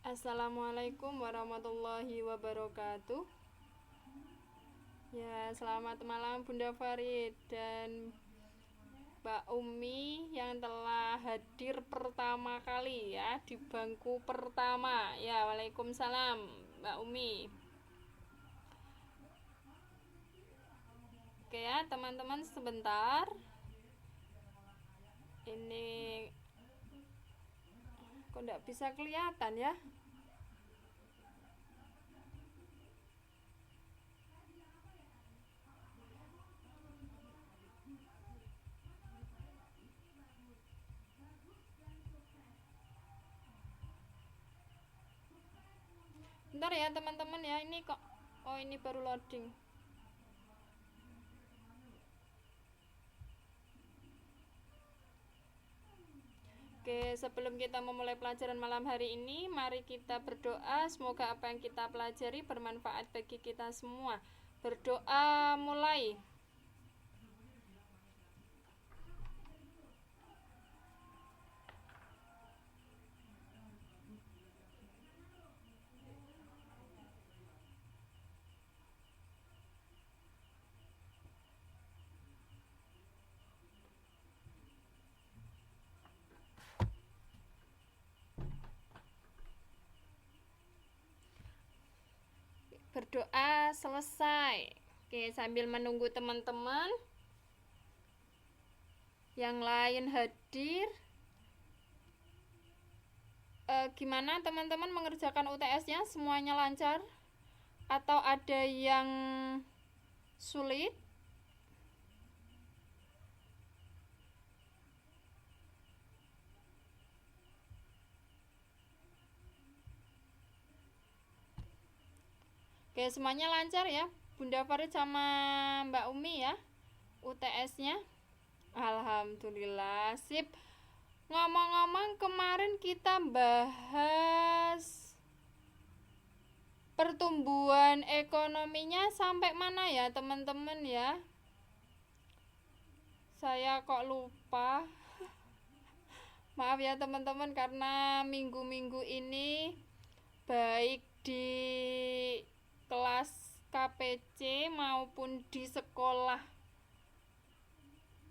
Assalamualaikum warahmatullahi wabarakatuh. Ya, selamat malam Bunda Farid dan Mbak Umi yang telah hadir pertama kali ya di bangku pertama. Ya, Waalaikumsalam Mbak Umi. Oke ya, teman-teman sebentar. Ini kok nggak bisa kelihatan ya? Bentar ya teman-teman ya, ini kok. Oh, ini baru loading. Oke, sebelum kita memulai pelajaran malam hari ini, mari kita berdoa. Semoga apa yang kita pelajari bermanfaat bagi kita semua. Berdoa mulai. Berdoa selesai. Oke, sambil menunggu teman-teman yang lain hadir. Gimana teman-teman mengerjakan UTS-nya? Semuanya lancar? Atau ada yang sulit? Oke, semuanya lancar ya Bunda Farid sama Mbak Umi ya UTS-nya. Alhamdulillah, sip. Ngomong-ngomong, kemarin kita bahas pertumbuhan ekonominya sampai mana ya teman-teman ya? Saya kok lupa. Maaf ya teman-teman, karena minggu-minggu ini baik di kelas KPC maupun di sekolah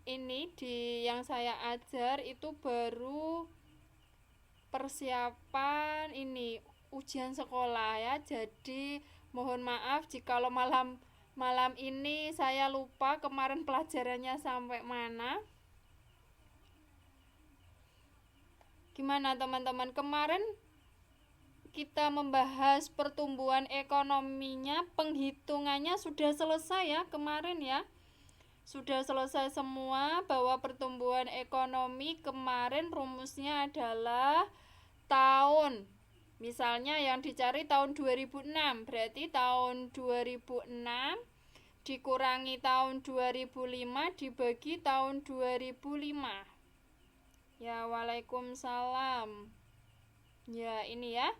ini di yang saya ajar itu baru persiapan ini ujian sekolah ya. Jadi mohon maaf jikalau malam ini saya lupa kemarin pelajarannya sampai mana. Gimana teman-teman, kemarin kita membahas pertumbuhan ekonominya, penghitungannya sudah selesai ya kemarin ya. Sudah selesai semua bahwa pertumbuhan ekonomi kemarin rumusnya adalah tahun. Misalnya yang dicari tahun 2006, berarti tahun 2006 dikurangi tahun 2005 dibagi tahun 2005. Ya, Waalaikumsalam. Ya, ini ya.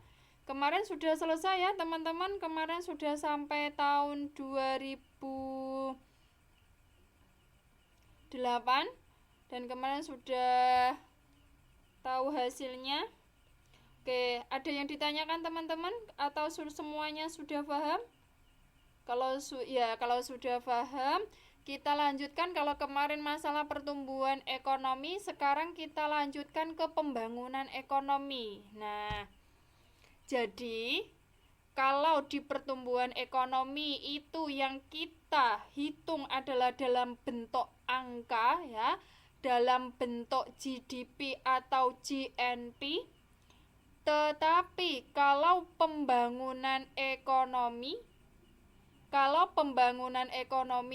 Kemarin sudah selesai ya teman-teman. Kemarin sudah sampai tahun 2008 dan kemarin sudah tahu hasilnya. Oke, ada yang ditanyakan teman-teman atau semuanya sudah paham? Kalau sudah paham, kita lanjutkan. Kalau kemarin masalah pertumbuhan ekonomi, sekarang kita lanjutkan ke pembangunan ekonomi. Nah, jadi kalau di pertumbuhan ekonomi itu yang kita hitung adalah dalam bentuk angka ya, dalam bentuk GDP atau GNP. Tetapi kalau pembangunan ekonomi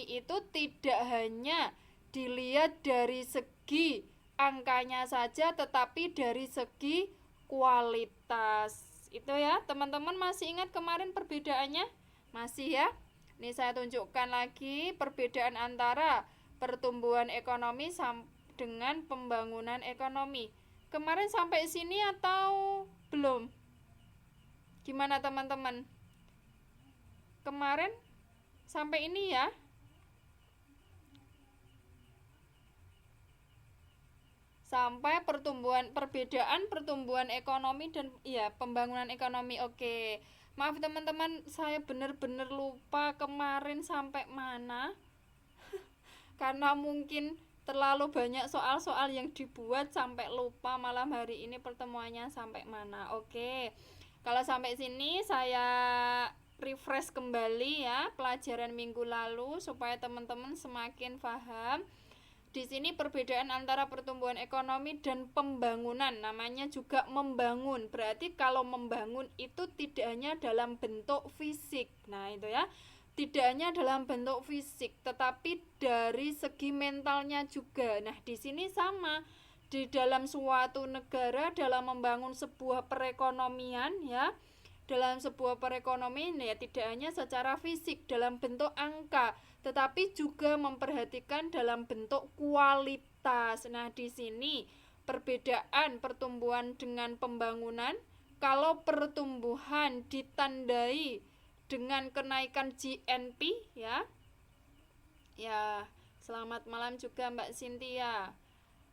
itu tidak hanya dilihat dari segi angkanya saja, tetapi dari segi kualitas. Itu ya, teman-teman masih ingat kemarin perbedaannya? Masih ya? Ini saya tunjukkan lagi perbedaan antara pertumbuhan ekonomi dengan pembangunan ekonomi. Kemarin sampai sini atau belum? Gimana teman-teman? Kemarin sampai ini ya? sampai perbedaan pertumbuhan ekonomi dan pembangunan ekonomi. Oke. Maaf teman-teman, saya benar-benar lupa kemarin sampai mana. Karena mungkin terlalu banyak soal-soal yang dibuat sampai lupa malam hari ini pertemuannya sampai mana. Oke. Kalau sampai sini saya refresh kembali ya pelajaran minggu lalu supaya teman-teman semakin paham. Di sini perbedaan antara pertumbuhan ekonomi dan pembangunan, namanya juga membangun. Berarti kalau membangun itu tidak hanya dalam bentuk fisik. Nah, itu ya. Tidak hanya dalam bentuk fisik, tetapi dari segi mentalnya juga. Nah, di sini sama. Di dalam suatu negara dalam membangun sebuah perekonomian ya. Dalam sebuah perekonomian ya tidak hanya secara fisik dalam bentuk angka, tetapi juga memperhatikan dalam bentuk kualitas. Nah, di sini perbedaan pertumbuhan dengan pembangunan. Kalau pertumbuhan ditandai dengan kenaikan GNP ya. Ya, selamat malam juga Mbak Cynthia.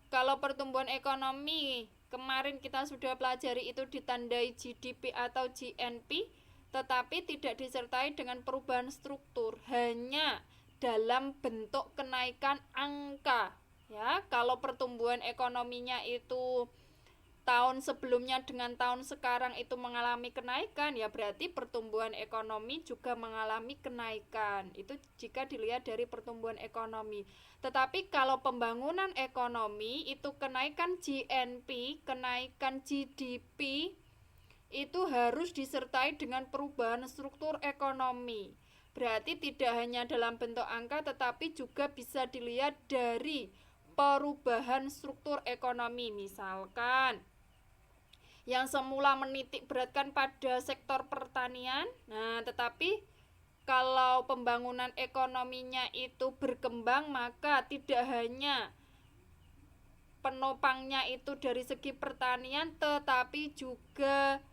Kalau pertumbuhan ekonomi kemarin kita sudah pelajari itu ditandai GDP atau GNP, tetapi tidak disertai dengan perubahan struktur, hanya dalam bentuk kenaikan angka. Ya, kalau pertumbuhan ekonominya itu tahun sebelumnya dengan tahun sekarang itu mengalami kenaikan, ya berarti pertumbuhan ekonomi juga mengalami kenaikan. Itu jika dilihat dari pertumbuhan ekonomi. Tetapi kalau pembangunan ekonomi itu kenaikan GNP, kenaikan GDP itu harus disertai dengan perubahan struktur ekonomi. Berarti tidak hanya dalam bentuk angka tetapi juga bisa dilihat dari perubahan struktur ekonomi. Misalkan yang semula menitik beratkan pada sektor pertanian, nah tetapi kalau pembangunan ekonominya itu berkembang, maka tidak hanya penopangnya itu dari segi pertanian, tetapi juga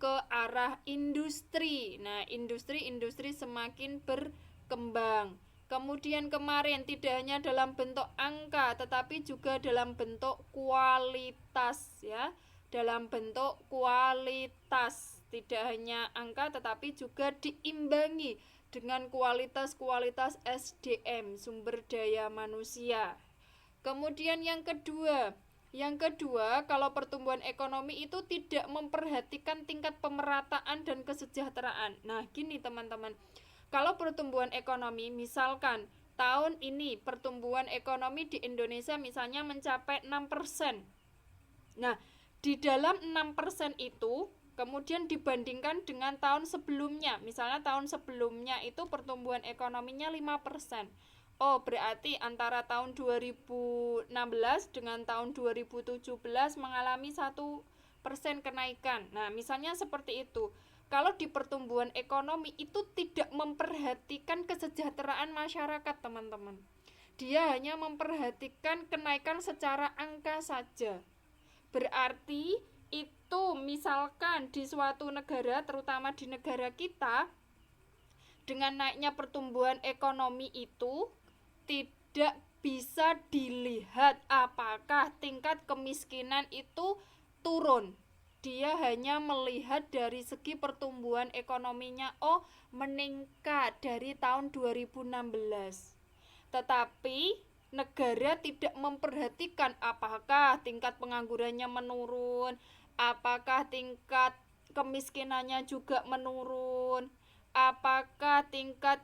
ke arah industri. Nah, industri semakin berkembang. Kemudian kemarin tidak hanya dalam bentuk angka, tetapi juga dalam bentuk kualitas ya. Dalam bentuk kualitas, tidak hanya angka tetapi juga diimbangi dengan kualitas-kualitas SDM, sumber daya manusia. Kemudian yang kedua, kalau pertumbuhan ekonomi itu tidak memperhatikan tingkat pemerataan dan kesejahteraan. Nah, gini teman-teman. Kalau pertumbuhan ekonomi, misalkan tahun ini pertumbuhan ekonomi di Indonesia misalnya mencapai 6%. Nah, di dalam 6% itu kemudian dibandingkan dengan tahun sebelumnya. Misalnya tahun sebelumnya itu pertumbuhan ekonominya 5%. Oh, berarti antara tahun 2016 dengan tahun 2017 mengalami 1% kenaikan. Nah, misalnya seperti itu. Kalau di pertumbuhan ekonomi itu tidak memperhatikan kesejahteraan masyarakat, teman-teman. Dia hanya memperhatikan kenaikan secara angka saja. Berarti itu misalkan di suatu negara, terutama di negara kita, dengan naiknya pertumbuhan ekonomi itu tidak bisa dilihat apakah tingkat kemiskinan itu turun. Dia hanya melihat dari segi pertumbuhan ekonominya, oh meningkat dari tahun 2016. Tetapi negara tidak memperhatikan apakah tingkat penganggurannya menurun, apakah tingkat kemiskinannya juga menurun, apakah tingkat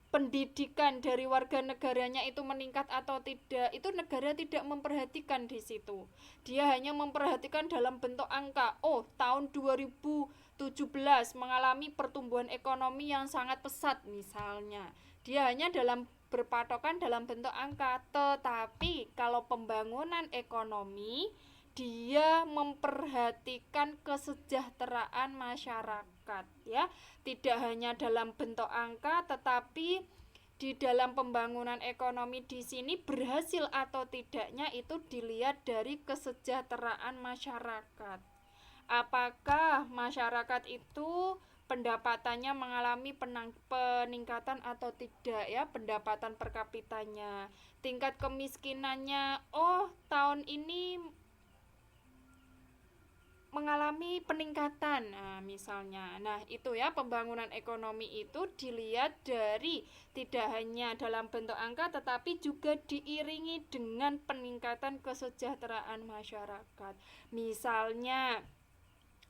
pendidikan dari warga negaranya itu meningkat atau tidak. Itu negara tidak memperhatikan di situ. Dia hanya memperhatikan dalam bentuk angka. Oh, tahun 2017 mengalami pertumbuhan ekonomi yang sangat pesat misalnya. Dia hanya berpatokan dalam bentuk angka. Tetapi kalau pembangunan ekonomi, dia memperhatikan kesejahteraan masyarakat ya. Tidak hanya dalam bentuk angka, tetapi di dalam pembangunan ekonomi di sini berhasil atau tidaknya itu dilihat dari kesejahteraan masyarakat. Apakah masyarakat itu pendapatannya mengalami peningkatan atau tidak ya, pendapatan per kapitanya. Tingkat kemiskinannya, oh tahun ini mengalami peningkatan, nah misalnya. Nah itu ya, pembangunan ekonomi itu dilihat dari tidak hanya dalam bentuk angka, tetapi juga diiringi dengan peningkatan kesejahteraan masyarakat. Misalnya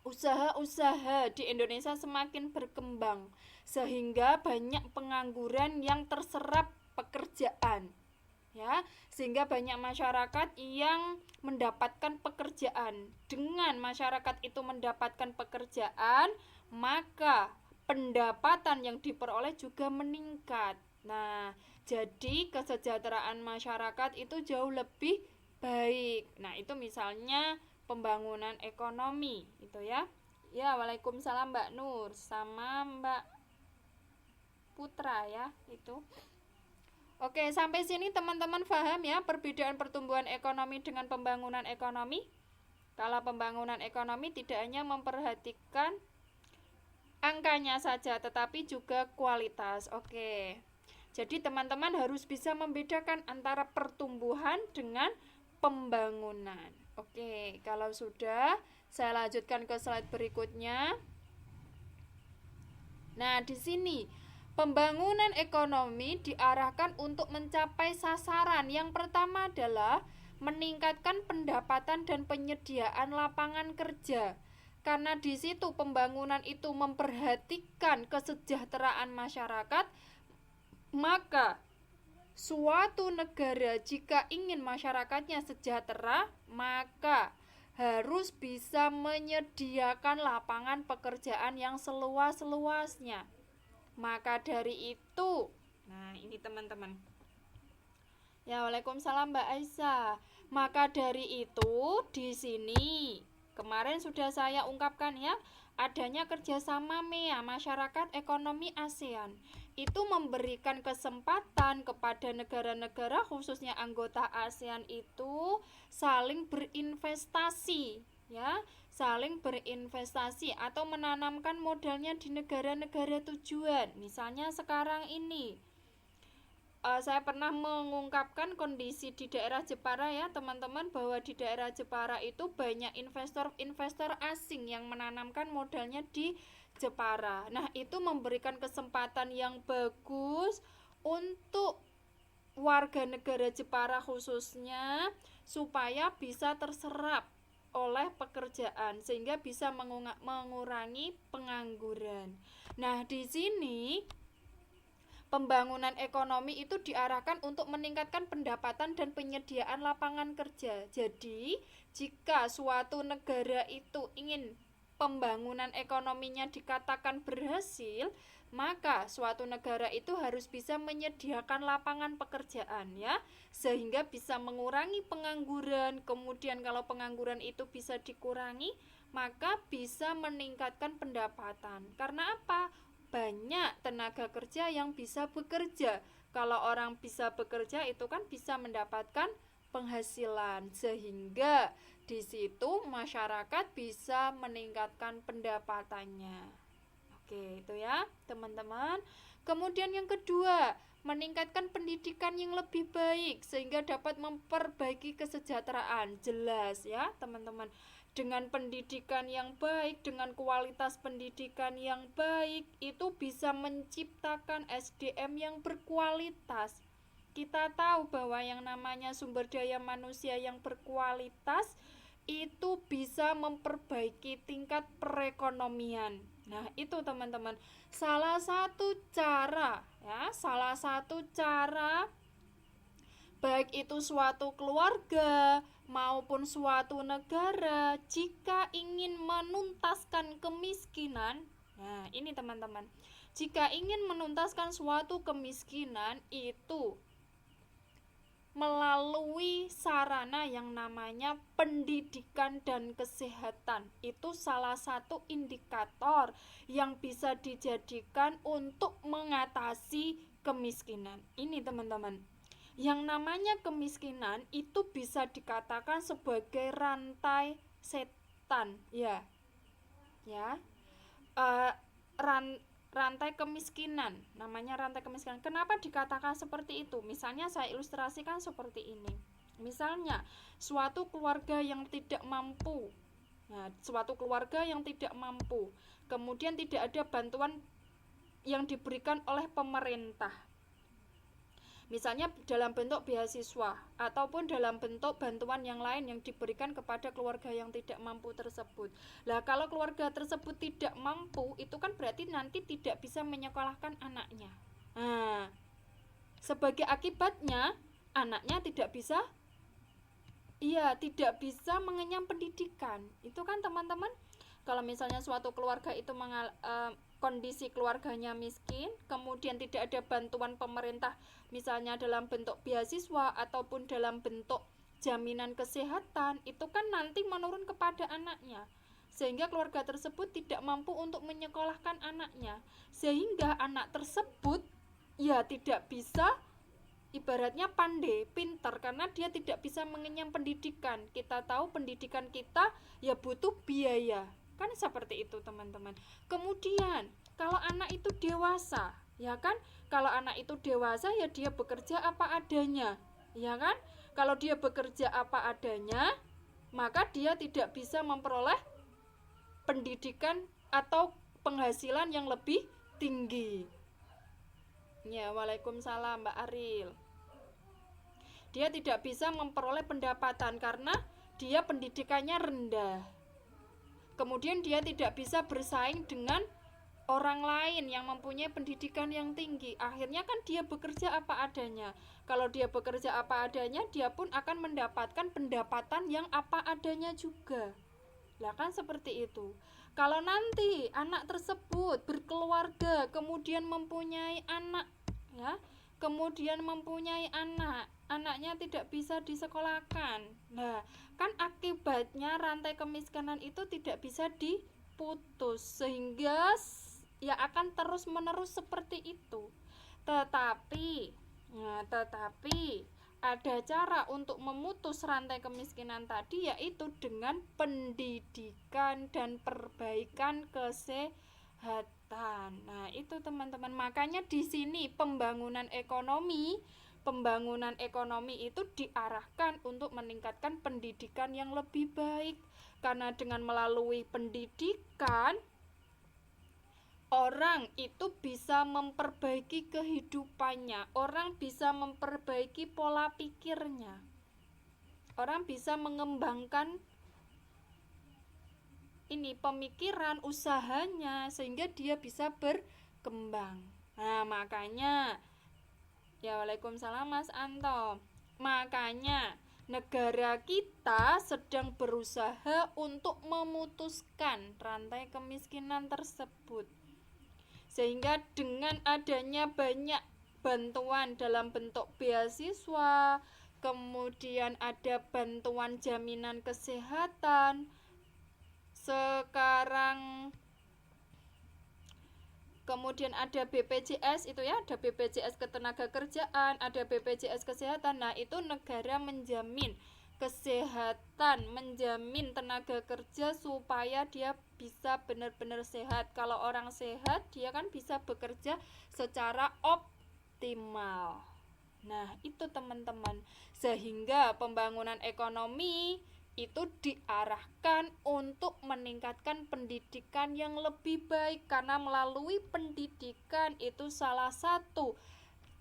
usaha-usaha di Indonesia semakin berkembang sehingga banyak pengangguran yang terserap pekerjaan, ya, sehingga banyak masyarakat yang mendapatkan pekerjaan. Dengan masyarakat itu mendapatkan pekerjaan, maka pendapatan yang diperoleh juga meningkat. Nah, jadi kesejahteraan masyarakat itu jauh lebih baik. Nah, itu misalnya pembangunan ekonomi itu ya. Ya, waalaikumsalam Mbak Nur sama Mbak Putra ya, itu. Oke, sampai sini teman-teman paham ya perbedaan pertumbuhan ekonomi dengan pembangunan ekonomi? Kalau pembangunan ekonomi tidak hanya memperhatikan angkanya saja, tetapi juga kualitas. Oke. Jadi teman-teman harus bisa membedakan antara pertumbuhan dengan pembangunan. Oke, kalau sudah, saya lanjutkan ke slide berikutnya. Nah, di sini pembangunan ekonomi diarahkan untuk mencapai sasaran. Yang pertama adalah meningkatkan pendapatan dan penyediaan lapangan kerja. Karena di situ pembangunan itu memperhatikan kesejahteraan masyarakat, maka suatu negara jika ingin masyarakatnya sejahtera, maka harus bisa menyediakan lapangan pekerjaan yang seluas-luasnya. Maka dari itu, nah ini teman-teman. Ya, waalaikumsalam Mbak Aisyah. Maka dari itu di sini kemarin sudah saya ungkapkan ya, adanya kerjasama MEA, Masyarakat Ekonomi ASEAN. Itu memberikan kesempatan kepada negara-negara khususnya anggota ASEAN itu saling berinvestasi ya, saling berinvestasi atau menanamkan modalnya di negara-negara tujuan. Misalnya sekarang ini saya pernah mengungkapkan kondisi di daerah Jepara ya teman-teman, bahwa di daerah Jepara itu banyak investor-investor asing yang menanamkan modalnya di Jepara. Nah, itu memberikan kesempatan yang bagus untuk warga negara Jepara khususnya supaya bisa terserap oleh pekerjaan sehingga bisa mengurangi pengangguran. Nah, di sini pembangunan ekonomi itu diarahkan untuk meningkatkan pendapatan dan penyediaan lapangan kerja. Jadi, jika suatu negara itu ingin pembangunan ekonominya dikatakan berhasil, maka suatu negara itu harus bisa menyediakan lapangan pekerjaan ya, sehingga bisa mengurangi pengangguran. Kemudian kalau pengangguran itu bisa dikurangi, maka bisa meningkatkan pendapatan. Karena apa? Banyak tenaga kerja yang bisa bekerja. Kalau orang bisa bekerja itu kan bisa mendapatkan penghasilan, sehingga di situ masyarakat bisa meningkatkan pendapatannya. Oke, itu ya, teman-teman. Kemudian yang kedua, meningkatkan pendidikan yang lebih baik sehingga dapat memperbaiki kesejahteraan. Jelas ya, teman-teman. Dengan pendidikan yang baik, dengan kualitas pendidikan yang baik, itu bisa menciptakan SDM yang berkualitas. Kita tahu bahwa yang namanya sumber daya manusia yang berkualitas itu bisa memperbaiki tingkat perekonomian. Nah, itu teman-teman. Salah satu cara baik itu suatu keluarga maupun suatu negara jika ingin menuntaskan kemiskinan. Nah, ini teman-teman. Jika ingin menuntaskan suatu kemiskinan itu melalui sarana yang namanya pendidikan dan kesehatan. Itu salah satu indikator yang bisa dijadikan untuk mengatasi kemiskinan. Ini teman-teman. Yang namanya kemiskinan itu bisa dikatakan sebagai rantai setan, ya. Ya. rantai kemiskinan. Namanya rantai kemiskinan. Kenapa dikatakan seperti itu? Misalnya saya ilustrasikan seperti ini. Misalnya suatu keluarga yang tidak mampu. Nah, suatu keluarga yang tidak mampu, kemudian tidak ada bantuan yang diberikan oleh pemerintah. Misalnya dalam bentuk beasiswa ataupun dalam bentuk bantuan yang lain yang diberikan kepada keluarga yang tidak mampu tersebut. Nah, kalau keluarga tersebut tidak mampu, itu kan berarti nanti tidak bisa menyekolahkan anaknya. Nah, sebagai akibatnya anaknya tidak bisa mengenyam pendidikan. Itu kan teman-teman, kalau misalnya suatu keluarga itu kondisi keluarganya miskin, kemudian tidak ada bantuan pemerintah, misalnya dalam bentuk beasiswa ataupun dalam bentuk jaminan kesehatan, itu kan nanti menurun kepada anaknya, sehingga keluarga tersebut tidak mampu untuk menyekolahkan anaknya, sehingga anak tersebut ya tidak bisa, ibaratnya pandai, pintar, karena dia tidak bisa mengenyam pendidikan. Kita tahu pendidikan kita ya butuh biaya, kan seperti itu teman-teman. Kemudian kalau anak itu dewasa, ya kan, kalau anak itu dewasa ya dia bekerja apa adanya, ya kan. Kalau dia bekerja apa adanya, maka dia tidak bisa memperoleh pendidikan atau penghasilan yang lebih tinggi. Ya, waalaikumsalam Mbak Aril. Dia tidak bisa memperoleh pendapatan karena dia pendidikannya rendah. Kemudian dia tidak bisa bersaing dengan orang lain yang mempunyai pendidikan yang tinggi. Akhirnya kan dia bekerja apa adanya. Kalau dia bekerja apa adanya, dia pun akan mendapatkan pendapatan yang apa adanya juga. Lah kan seperti itu. Kalau nanti anak tersebut berkeluarga, kemudian mempunyai anak, ya, kemudian mempunyai anaknya tidak bisa disekolahkan. Nah, kan akibatnya rantai kemiskinan itu tidak bisa diputus, sehingga ya akan terus menerus seperti itu. Tetapi ada cara untuk memutus rantai kemiskinan tadi, yaitu dengan pendidikan dan perbaikan kesehatan. Nah, itu teman-teman. Makanya di sini pembangunan ekonomi itu diarahkan untuk meningkatkan pendidikan yang lebih baik. Karena dengan melalui pendidikan, orang itu bisa memperbaiki kehidupannya, orang bisa memperbaiki pola pikirnya, orang bisa mengembangkan pemikiran, usahanya, sehingga dia bisa berkembang. Nah, makanya ya, waalaikumsalam Mas Anto. Makanya negara kita sedang berusaha untuk memutuskan rantai kemiskinan tersebut. Sehingga dengan adanya banyak bantuan dalam bentuk beasiswa, kemudian ada bantuan jaminan kesehatan, sekarang kemudian ada BPJS itu ya, ada BPJS ketenagakerjaan, ada BPJS kesehatan. Nah, itu negara menjamin kesehatan, menjamin tenaga kerja supaya dia bisa benar-benar sehat. Kalau orang sehat, dia kan bisa bekerja secara optimal. Nah, itu teman-teman. Sehingga pembangunan ekonomi itu diarahkan untuk meningkatkan pendidikan yang lebih baik, karena melalui pendidikan itu salah satu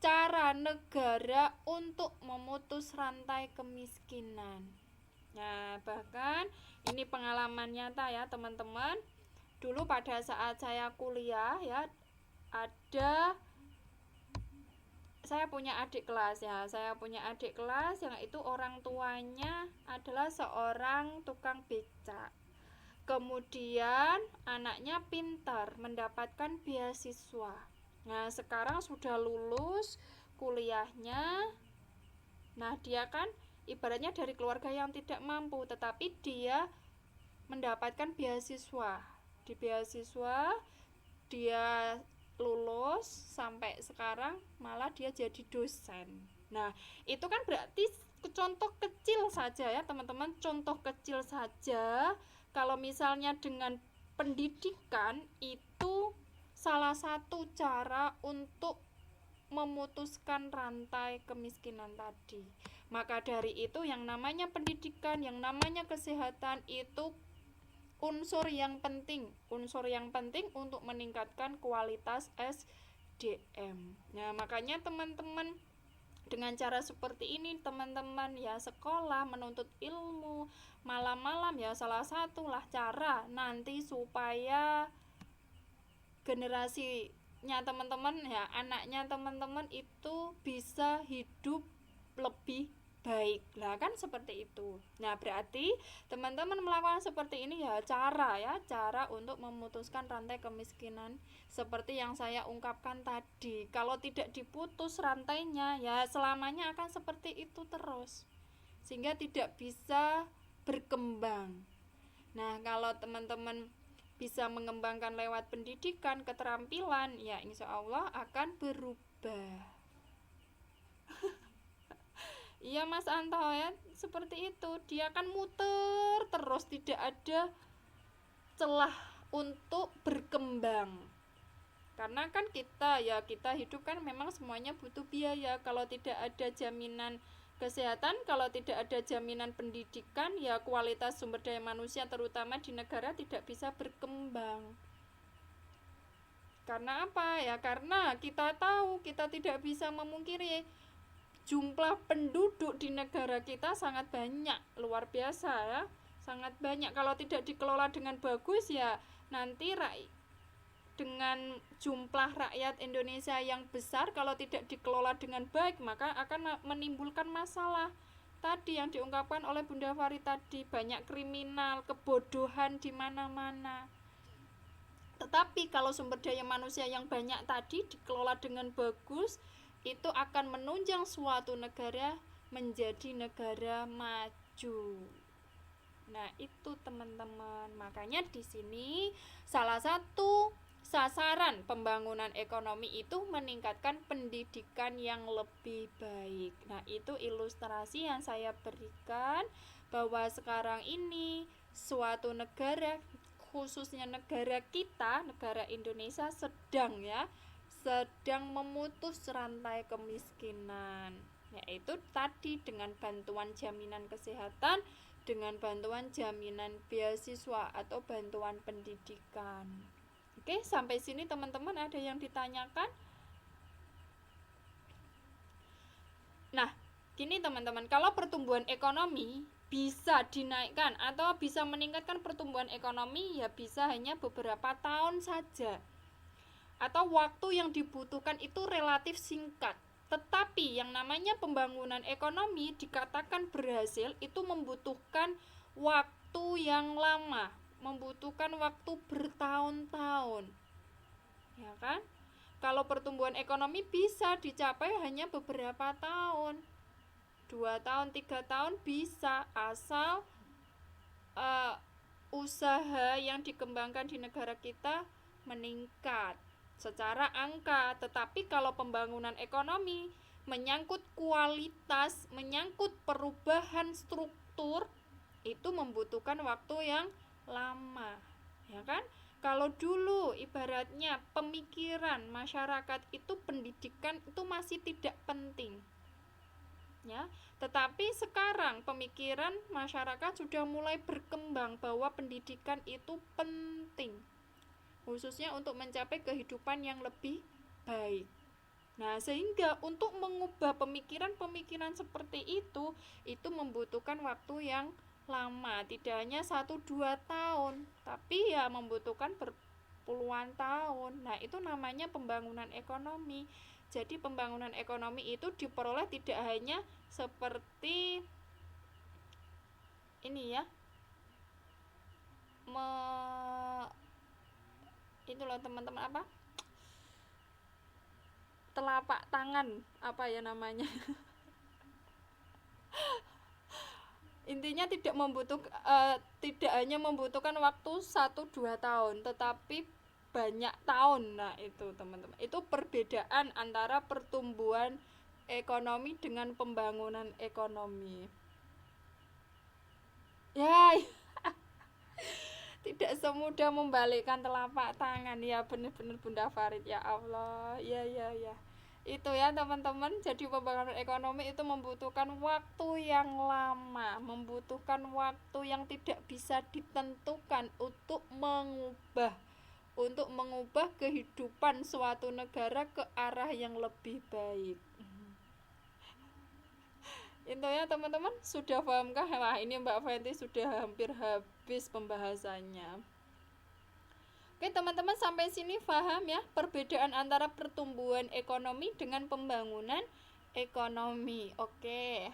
cara negara untuk memutus rantai kemiskinan. Nah, bahkan ini pengalaman nyata ya teman-teman. Dulu pada saat saya kuliah ya, saya punya adik kelas yang itu orang tuanya adalah seorang tukang becak. Kemudian anaknya pintar, mendapatkan beasiswa. Nah, sekarang sudah lulus kuliahnya. Nah, dia kan ibaratnya dari keluarga yang tidak mampu, tetapi dia mendapatkan beasiswa. Di beasiswa dia lulus sampai sekarang, malah dia jadi dosen. Nah, itu kan berarti contoh kecil saja ya teman-teman, contoh kecil saja. Kalau misalnya dengan pendidikan itu salah satu cara untuk memutuskan rantai kemiskinan tadi. Maka dari itu yang namanya pendidikan, yang namanya kesehatan itu unsur yang penting untuk meningkatkan kualitas SDM. Nah, makanya teman-teman dengan cara seperti ini teman-teman ya sekolah menuntut ilmu malam-malam ya salah satulah cara nanti supaya generasinya teman-teman ya anaknya teman-teman itu bisa hidup lebih baik lah kan seperti itu. Nah berarti teman-teman melakukan seperti ini ya cara untuk memutuskan rantai kemiskinan seperti yang saya ungkapkan tadi. Kalau tidak diputus rantainya ya selamanya akan seperti itu terus sehingga tidak bisa berkembang. Nah kalau teman-teman bisa mengembangkan lewat pendidikan keterampilan ya insya Allah akan berubah. Iya Mas Anto ya seperti itu, dia kan muter terus tidak ada celah untuk berkembang. Karena kan kita hidup kan memang semuanya butuh biaya. Kalau tidak ada jaminan kesehatan, kalau tidak ada jaminan pendidikan, ya kualitas sumber daya manusia terutama di negara tidak bisa berkembang. Karena apa? Ya karena kita tahu kita tidak bisa memungkiri jumlah penduduk di negara kita sangat banyak, luar biasa ya, sangat banyak. Kalau tidak dikelola dengan bagus ya nanti dengan jumlah rakyat Indonesia yang besar kalau tidak dikelola dengan baik maka akan menimbulkan masalah tadi yang diungkapkan oleh Bunda Fari tadi, banyak kriminal, kebodohan di mana-mana. Tetapi kalau sumber daya manusia yang banyak tadi dikelola dengan bagus itu akan menunjang suatu negara menjadi negara maju. Nah, itu teman-teman. Makanya di sini salah satu sasaran pembangunan ekonomi itu meningkatkan pendidikan yang lebih baik. Nah, itu ilustrasi yang saya berikan bahwa sekarang ini suatu negara, khususnya negara kita, negara Indonesia sedang memutus rantai kemiskinan, yaitu tadi dengan bantuan jaminan kesehatan, dengan bantuan jaminan beasiswa atau bantuan pendidikan. Oke, sampai sini teman-teman ada yang ditanyakan? Nah, gini teman-teman, kalau pertumbuhan ekonomi bisa dinaikkan atau bisa meningkatkan pertumbuhan ekonomi ya bisa hanya beberapa tahun saja. Atau waktu yang dibutuhkan itu relatif singkat. Tetapi yang namanya pembangunan ekonomi dikatakan berhasil itu membutuhkan waktu yang lama, membutuhkan waktu bertahun-tahun. Ya kan? Kalau pertumbuhan ekonomi bisa dicapai hanya beberapa tahun. 2 tahun, 3 tahun bisa asal usaha yang dikembangkan di negara kita meningkat secara angka. Tetapi kalau pembangunan ekonomi menyangkut kualitas, menyangkut perubahan struktur, itu membutuhkan waktu yang lama, ya kan? Kalau dulu ibaratnya pemikiran masyarakat itu pendidikan itu masih tidak penting, ya. Tetapi sekarang pemikiran masyarakat sudah mulai berkembang bahwa pendidikan itu penting, khususnya untuk mencapai kehidupan yang lebih baik. Nah, sehingga untuk mengubah pemikiran-pemikiran seperti itu membutuhkan waktu yang lama, tidak hanya 1-2 tahun, tapi ya membutuhkan berpuluhan tahun. Nah, itu namanya pembangunan ekonomi. Jadi pembangunan ekonomi itu diperoleh tidak hanya seperti ini ya, itu loh teman-teman, apa, telapak tangan, apa ya namanya. Intinya tidak hanya membutuhkan waktu 1-2 tahun, tetapi banyak tahun. Nah itu teman-teman, itu perbedaan antara pertumbuhan ekonomi dengan pembangunan ekonomi ya. Tidak semudah membalikkan telapak tangan. Ya benar-benar Bunda Farid, ya Allah. Ya ya ya. Itu ya teman-teman. Jadi pembangunan ekonomi itu membutuhkan waktu yang lama, membutuhkan waktu yang tidak bisa ditentukan untuk mengubah kehidupan suatu negara ke arah yang lebih baik. Itu ya teman-teman, sudah pahamkah? Wah, ini Mbak Fenty sudah hampir habis pembahasannya. Oke teman-teman, sampai sini paham ya perbedaan antara pertumbuhan ekonomi dengan pembangunan ekonomi. Oke,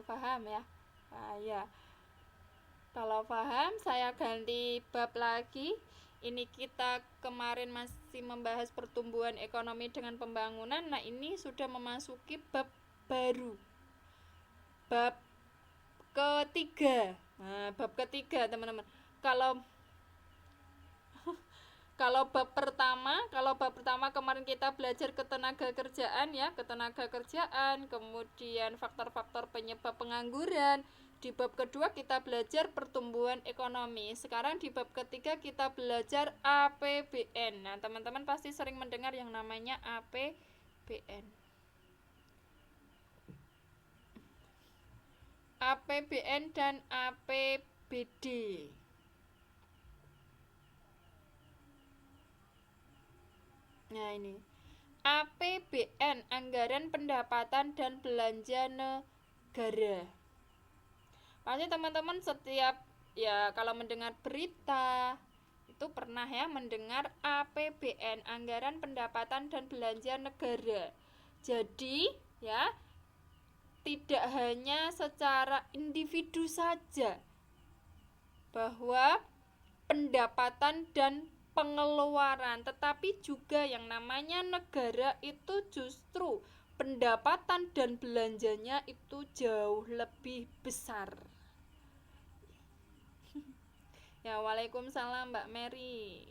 paham ya. Nah, ya. Kalau paham, saya ganti bab lagi. Ini kita kemarin masih membahas pertumbuhan ekonomi dengan pembangunan. Nah, ini sudah memasuki bab baru. Bab ketiga. Nah, bab ketiga, teman-teman. Kalau bab pertama kemarin kita belajar ketenaga kerjaan ya, ketenaga kerjaan, kemudian faktor-faktor penyebab pengangguran. Di bab kedua kita belajar pertumbuhan ekonomi. Sekarang di bab ketiga kita belajar APBN. Nah, teman-teman pasti sering mendengar yang namanya APBN. APBN dan APBD. Nah, ini APBN, Anggaran Pendapatan dan Belanja Negara. Pasti teman-teman setiap ya kalau mendengar berita itu pernah ya mendengar APBN, Anggaran Pendapatan dan Belanja Negara. Jadi ya tidak hanya secara individu saja bahwa pendapatan dan pengeluaran, tetapi juga yang namanya negara itu justru pendapatan dan belanjanya itu jauh lebih besar. Ya, waalaikumsalam Mbak Mary.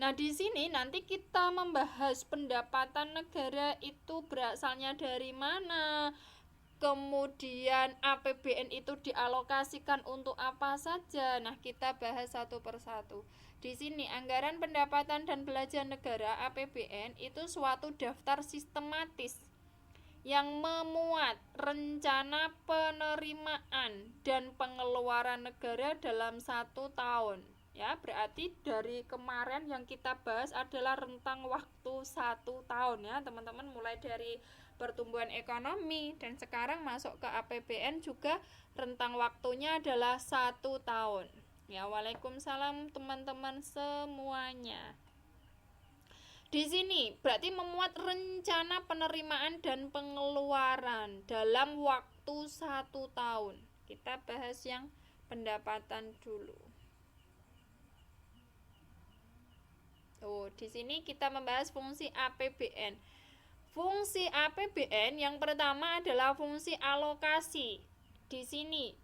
Nah, di sini nanti kita membahas pendapatan negara itu berasalnya dari mana, kemudian APBN itu dialokasikan untuk apa saja. Nah, kita bahas satu persatu. Di sini anggaran pendapatan dan belanja negara APBN itu suatu daftar sistematis yang memuat rencana penerimaan dan pengeluaran negara dalam 1 tahun. Ya, berarti dari kemarin yang kita bahas adalah rentang waktu 1 tahun ya, teman-teman, mulai dari pertumbuhan ekonomi dan sekarang masuk ke APBN juga rentang waktunya adalah 1 tahun. Ya, waalaikumsalam teman-teman semuanya. Di sini berarti memuat rencana penerimaan dan pengeluaran dalam waktu 1 tahun. Kita bahas yang pendapatan dulu. Di sini kita membahas fungsi APBN. Fungsi APBN yang pertama adalah fungsi alokasi. Di sini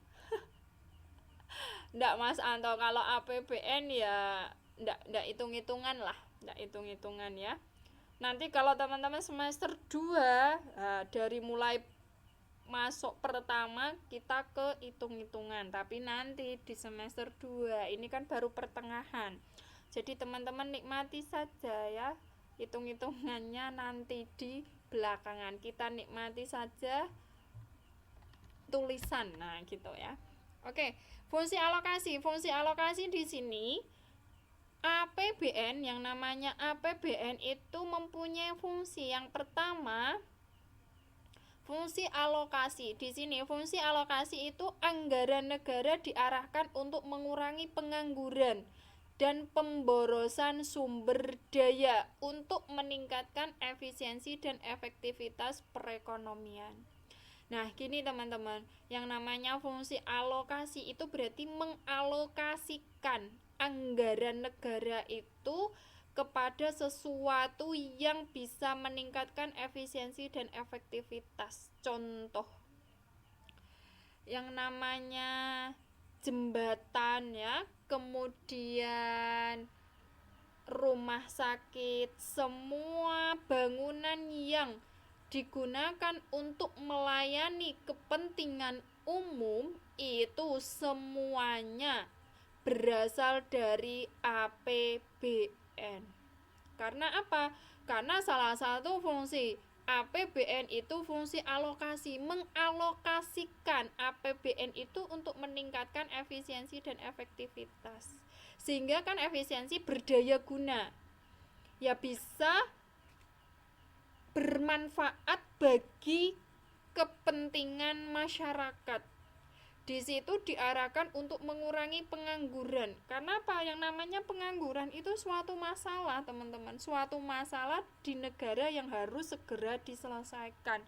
ndak Mas Anto, kalau APBN ya ndak hitung-hitungan lah. Nggak hitung-hitungan ya. Nanti kalau teman-teman semester 2 dari mulai masuk pertama kita ke hitung-hitungan, tapi nanti di semester 2 ini kan baru pertengahan. Jadi teman-teman nikmati saja ya, hitung-hitungannya nanti di belakangan. Kita nikmati saja tulisan. Nah, gitu ya. Oke, fungsi alokasi di sini APBN, yang namanya APBN itu mempunyai fungsi yang pertama, fungsi alokasi. Di sini fungsi alokasi itu anggaran negara diarahkan untuk mengurangi pengangguran dan pemborosan sumber daya untuk meningkatkan efisiensi dan efektivitas perekonomian. Nah, gini teman-teman, yang namanya fungsi alokasi itu berarti mengalokasikan anggaran negara itu kepada sesuatu yang bisa meningkatkan efisiensi dan efektivitas. Contoh, yang namanya jembatan ya, kemudian rumah sakit, semua bangunan yang digunakan untuk melayani kepentingan umum itu semuanya berasal dari APBN. Karena apa? Karena salah satu fungsi APBN itu fungsi alokasi, mengalokasikan APBN itu untuk meningkatkan efisiensi dan efektivitas. Sehingga kan efisiensi berdaya guna. Ya bisa bermanfaat bagi kepentingan masyarakat. Di situ diarahkan untuk mengurangi pengangguran. Karena apa? Yang namanya pengangguran itu suatu masalah, teman-teman. Suatu masalah di negara yang harus segera diselesaikan.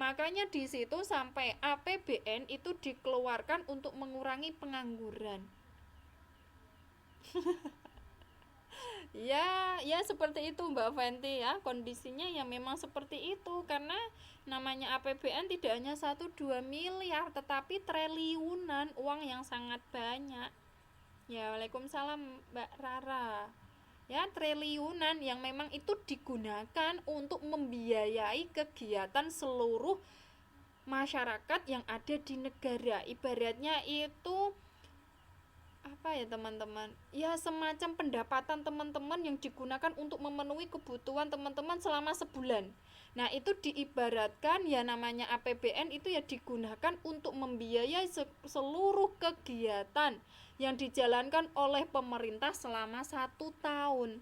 Makanya di situ sampai APBN itu dikeluarkan untuk mengurangi pengangguran. Ya seperti itu Mbak Fenty ya, kondisinya ya memang seperti itu. Karena namanya APBN tidak hanya 1-2 miliar tetapi triliunan, uang yang sangat banyak. Ya, waalaikumsalam Mbak Rara. Ya, triliunan yang memang itu digunakan untuk membiayai kegiatan seluruh masyarakat yang ada di negara. Ibaratnya itu apa ya teman-teman, ya semacam pendapatan teman-teman yang digunakan untuk memenuhi kebutuhan teman-teman selama sebulan. Nah itu diibaratkan ya namanya APBN itu ya digunakan untuk membiayai seluruh kegiatan yang dijalankan oleh pemerintah selama 1 tahun.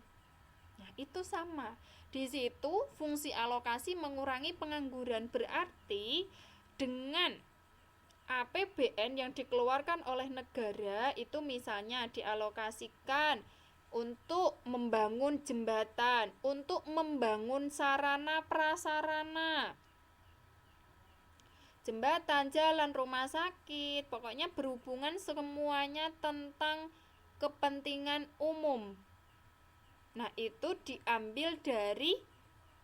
Nah itu sama, di situ fungsi alokasi mengurangi pengangguran. Berarti dengan APBN yang dikeluarkan oleh negara itu misalnya dialokasikan untuk membangun jembatan, untuk membangun sarana prasarana, jembatan, jalan, rumah sakit, pokoknya berhubungan semuanya tentang kepentingan umum. Nah itu diambil dari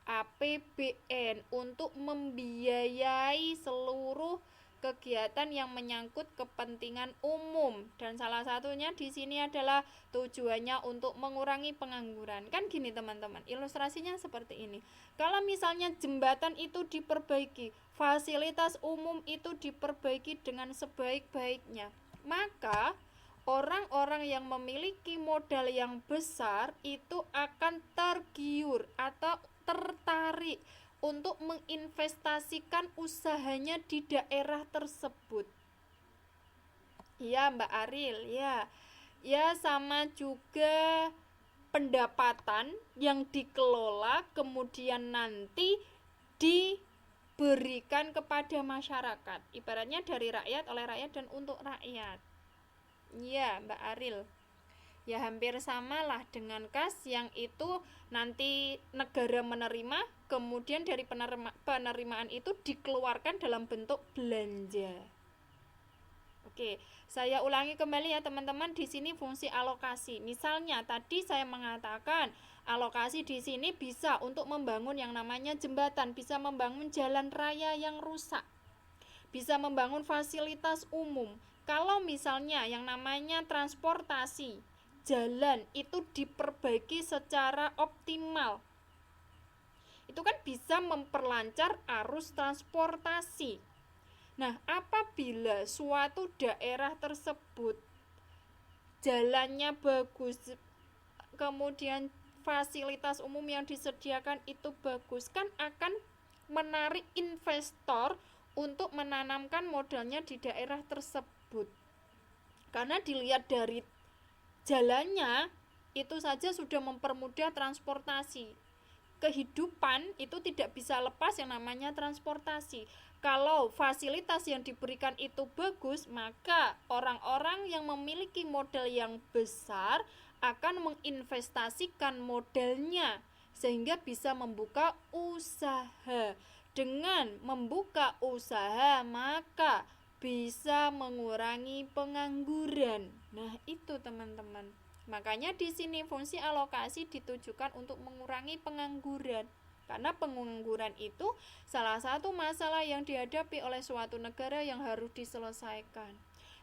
APBN untuk membiayai seluruh kegiatan yang menyangkut kepentingan umum, dan salah satunya di sini adalah tujuannya untuk mengurangi pengangguran. Kan gini teman-teman, ilustrasinya seperti ini. Kalau misalnya jembatan itu diperbaiki, fasilitas umum itu diperbaiki dengan sebaik-baiknya, maka orang-orang yang memiliki modal yang besar itu akan tergiur atau tertarik untuk menginvestasikan usahanya di daerah tersebut. Ya Mbak Aril, ya sama juga pendapatan yang dikelola kemudian nanti diberikan kepada masyarakat. Ibaratnya dari rakyat, oleh rakyat, dan untuk rakyat. Ya Mbak Aril, ya hampir samalah dengan kas yang itu nanti negara menerima, kemudian dari penerimaan itu dikeluarkan dalam bentuk belanja. Oke, saya ulangi kembali ya teman-teman, di sini fungsi alokasi. Misalnya tadi saya mengatakan alokasi di sini bisa untuk membangun yang namanya jembatan, bisa membangun jalan raya yang rusak, bisa membangun fasilitas umum. Kalau misalnya yang namanya transportasi, jalan itu diperbaiki secara optimal, itu kan bisa memperlancar arus transportasi. Nah, apabila suatu daerah tersebut jalannya bagus, kemudian fasilitas umum yang disediakan itu bagus, kan akan menarik investor untuk menanamkan modalnya di daerah tersebut. Karena dilihat dari jalannya itu saja sudah mempermudah transportasi. Kehidupan itu tidak bisa lepas yang namanya transportasi. Kalau fasilitas yang diberikan itu bagus, maka orang-orang yang memiliki modal yang besar akan menginvestasikan modalnya sehingga bisa membuka usaha. Dengan membuka usaha, maka bisa mengurangi pengangguran. Nah, itu teman-teman. Makanya di sini fungsi alokasi ditujukan untuk mengurangi pengangguran. Karena pengangguran itu salah satu masalah yang dihadapi oleh suatu negara yang harus diselesaikan.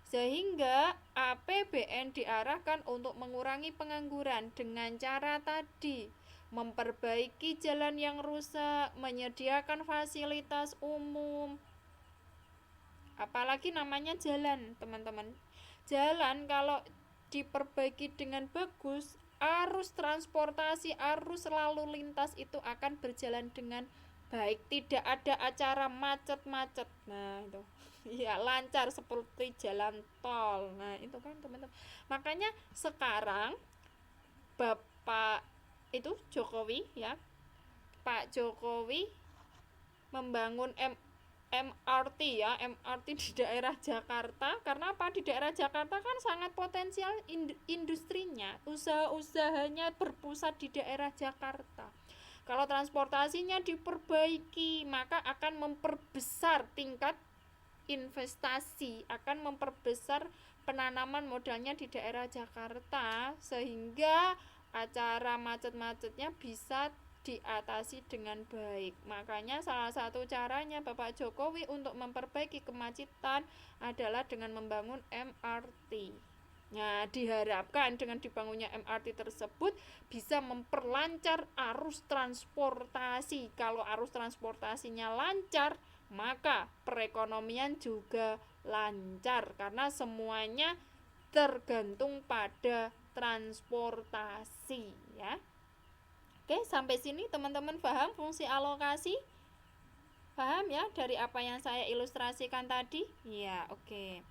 Sehingga APBN diarahkan untuk mengurangi pengangguran dengan cara tadi, memperbaiki jalan yang rusak, menyediakan fasilitas umum. Apalagi namanya jalan, teman-teman. Jalan kalau diperbaiki dengan bagus, arus transportasi, arus lalu lintas itu akan berjalan dengan baik, tidak ada acara macet-macet. Nah, itu ya lancar seperti jalan tol. Nah, itu kan teman-teman. Makanya sekarang Bapak itu Jokowi ya, Pak Jokowi membangun MRT ya, MRT di daerah Jakarta. Karena apa? Di daerah Jakarta kan sangat potensial industrinya, usaha-usahanya berpusat di daerah Jakarta. Kalau transportasinya diperbaiki, maka akan memperbesar tingkat investasi, akan memperbesar penanaman modalnya di daerah Jakarta, sehingga acara macet-macetnya bisa diatasi dengan baik. Makanya salah satu caranya Bapak Jokowi untuk memperbaiki kemacetan adalah dengan membangun MRT. Nah, diharapkan dengan dibangunnya MRT tersebut bisa memperlancar arus transportasi. Kalau arus transportasinya lancar, maka perekonomian juga lancar karena semuanya tergantung pada transportasi ya. Oke, sampai sini teman-teman paham fungsi alokasi? Paham ya dari apa yang saya ilustrasikan tadi? Ya, oke.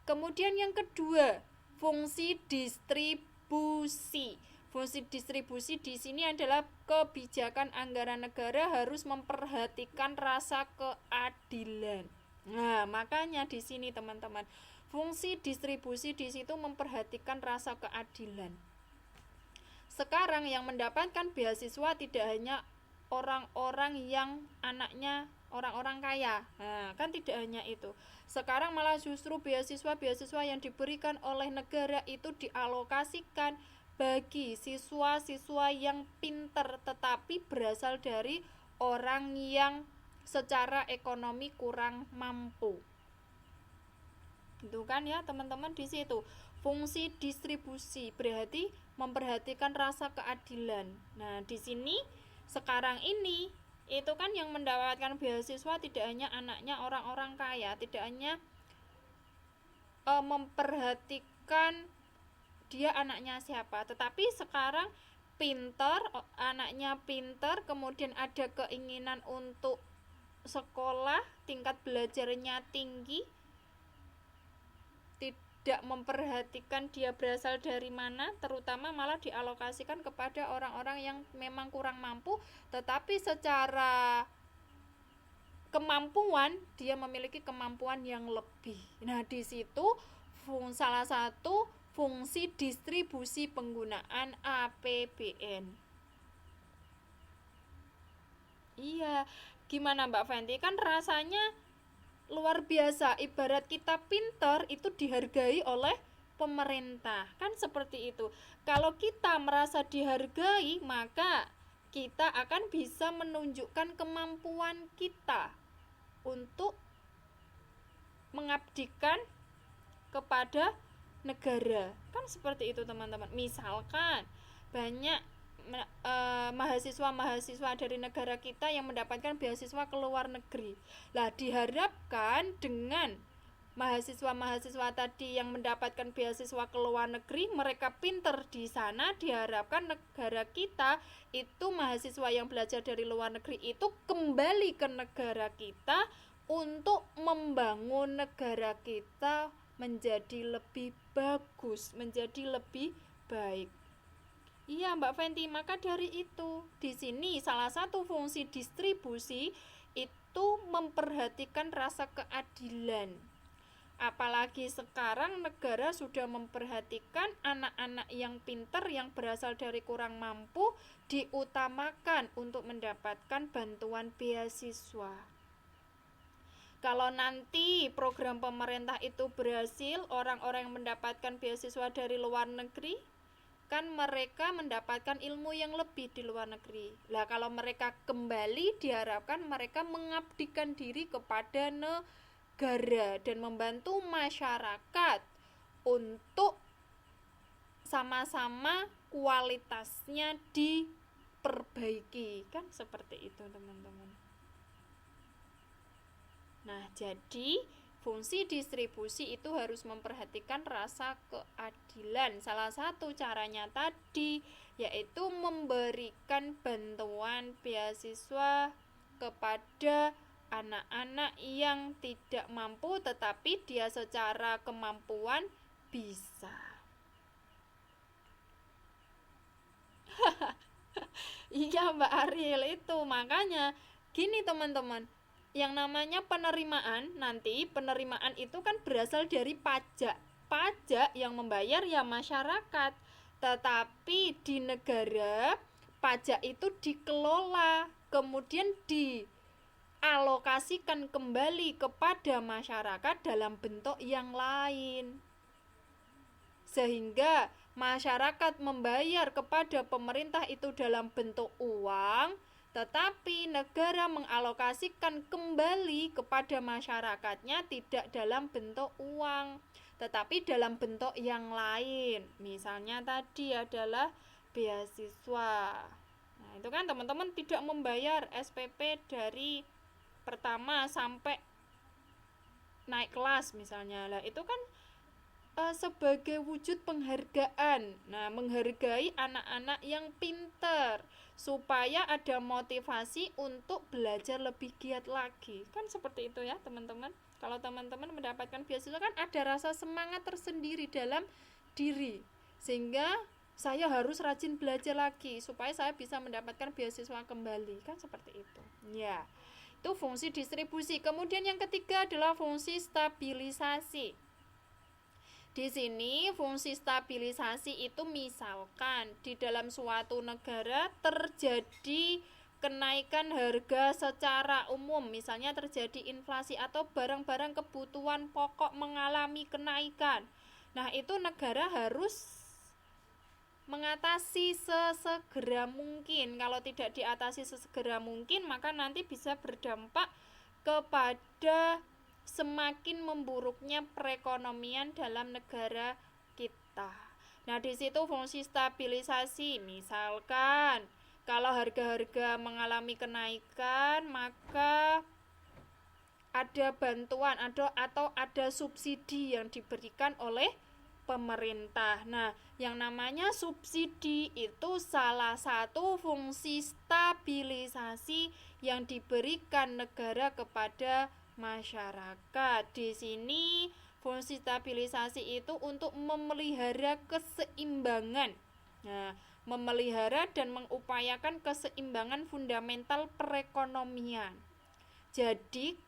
Kemudian yang kedua, fungsi distribusi. Fungsi distribusi di sini adalah kebijakan anggaran negara harus memperhatikan rasa keadilan. Nah, makanya di sini teman-teman, fungsi distribusi di situ memperhatikan rasa keadilan. Sekarang yang mendapatkan beasiswa tidak hanya orang-orang yang anaknya orang-orang kaya. Nah, kan tidak hanya itu. Sekarang malah justru beasiswa-beasiswa yang diberikan oleh negara itu dialokasikan bagi siswa-siswa yang pintar tetapi berasal dari orang yang secara ekonomi kurang mampu. Itu kan ya teman-teman di situ. Fungsi distribusi berarti memperhatikan rasa keadilan. Nah, di sini sekarang ini itu kan yang mendapatkan beasiswa tidak hanya anaknya orang-orang kaya, tidak hanya memperhatikan dia anaknya siapa, tetapi sekarang pintar, anaknya pintar, kemudian ada keinginan untuk sekolah, tingkat belajarnya tinggi, tidak memperhatikan dia berasal dari mana, terutama malah dialokasikan kepada orang-orang yang memang kurang mampu, tetapi secara kemampuan dia memiliki kemampuan yang lebih. Nah, di situ salah satu fungsi distribusi penggunaan APBN. Iya, gimana Mbak Fenty? Kan rasanya luar biasa, ibarat kita pintar itu dihargai oleh pemerintah, kan seperti itu. Kalau kita merasa dihargai, maka kita akan bisa menunjukkan kemampuan kita untuk mengabdikan kepada negara, kan seperti itu teman-teman. Misalkan banyak mahasiswa-mahasiswa dari negara kita yang mendapatkan beasiswa ke luar negeri. Lah, diharapkan dengan mahasiswa-mahasiswa tadi yang mendapatkan beasiswa ke luar negeri, mereka pinter di sana, diharapkan negara kita itu mahasiswa yang belajar dari luar negeri itu kembali ke negara kita untuk membangun negara kita menjadi lebih bagus, menjadi lebih baik. Iya Mbak Fenty, maka dari itu di sini salah satu fungsi distribusi itu memperhatikan rasa keadilan. Apalagi sekarang negara sudah memperhatikan anak-anak yang pintar yang berasal dari kurang mampu diutamakan untuk mendapatkan bantuan beasiswa. Kalau nanti program pemerintah itu berhasil, orang-orang yang mendapatkan beasiswa dari luar negeri kan mereka mendapatkan ilmu yang lebih di luar negeri. Lah, kalau mereka kembali diharapkan mereka mengabdikan diri kepada negara dan membantu masyarakat untuk sama-sama kualitasnya dijaga. perbaiki, kan seperti itu teman-teman. Nah, jadi fungsi distribusi itu harus memperhatikan rasa keadilan. Salah satu caranya tadi yaitu memberikan bantuan beasiswa kepada anak-anak yang tidak mampu tetapi dia secara kemampuan bisa. Iya Mbak Ariel, itu makanya gini teman-teman, yang namanya penerimaan, nanti penerimaan itu kan berasal dari pajak. Pajak yang membayar ya masyarakat, tetapi di negara pajak itu dikelola kemudian dialokasikan kembali kepada masyarakat dalam bentuk yang lain, sehingga masyarakat membayar kepada pemerintah itu dalam bentuk uang, tetapi negara mengalokasikan kembali kepada masyarakatnya tidak dalam bentuk uang, tetapi dalam bentuk yang lain. Misalnya tadi adalah beasiswa. Nah, itu kan teman-teman tidak membayar SPP dari pertama sampai naik kelas misalnya. Lah itu kan sebagai wujud penghargaan. Nah, menghargai anak-anak yang pintar supaya ada motivasi untuk belajar lebih giat lagi. Kan seperti itu ya, teman-teman. Kalau teman-teman mendapatkan beasiswa kan ada rasa semangat tersendiri dalam diri. Sehingga saya harus rajin belajar lagi supaya saya bisa mendapatkan beasiswa kembali. Kan seperti itu. Ya. Itu fungsi distribusi. Kemudian yang ketiga adalah fungsi stabilisasi. Di sini fungsi stabilisasi itu misalkan di dalam suatu negara terjadi kenaikan harga secara umum, misalnya terjadi inflasi atau barang-barang kebutuhan pokok mengalami kenaikan. Nah, itu negara harus mengatasi sesegera mungkin. Kalau tidak diatasi sesegera mungkin, maka nanti bisa berdampak kepada semakin memburuknya perekonomian dalam negara kita. Nah, di situ fungsi stabilisasi, misalkan kalau harga-harga mengalami kenaikan, maka ada bantuan atau ada subsidi yang diberikan oleh pemerintah. Nah, yang namanya subsidi itu salah satu fungsi stabilisasi yang diberikan negara kepada masyarakat. Di sini fungsi stabilisasi itu untuk memelihara keseimbangan. Nah, memelihara dan mengupayakan keseimbangan fundamental perekonomian. Jadi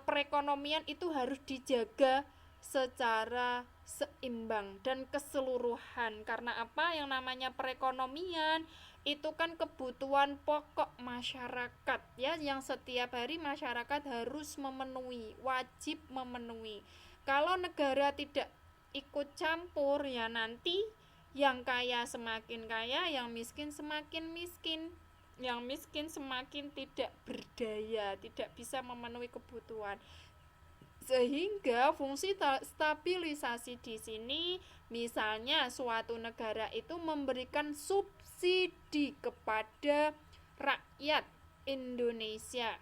perekonomian itu harus dijaga secara seimbang dan keseluruhan. Karena apa? Yang namanya perekonomian itu kan kebutuhan pokok masyarakat ya, yang setiap hari masyarakat harus memenuhi, wajib memenuhi. Kalau negara tidak ikut campur ya nanti yang kaya semakin kaya, yang miskin semakin miskin. Yang miskin semakin tidak berdaya, tidak bisa memenuhi kebutuhan. Sehingga fungsi stabilisasi di sini, misalnya suatu negara itu memberikan subsidi kepada rakyat Indonesia.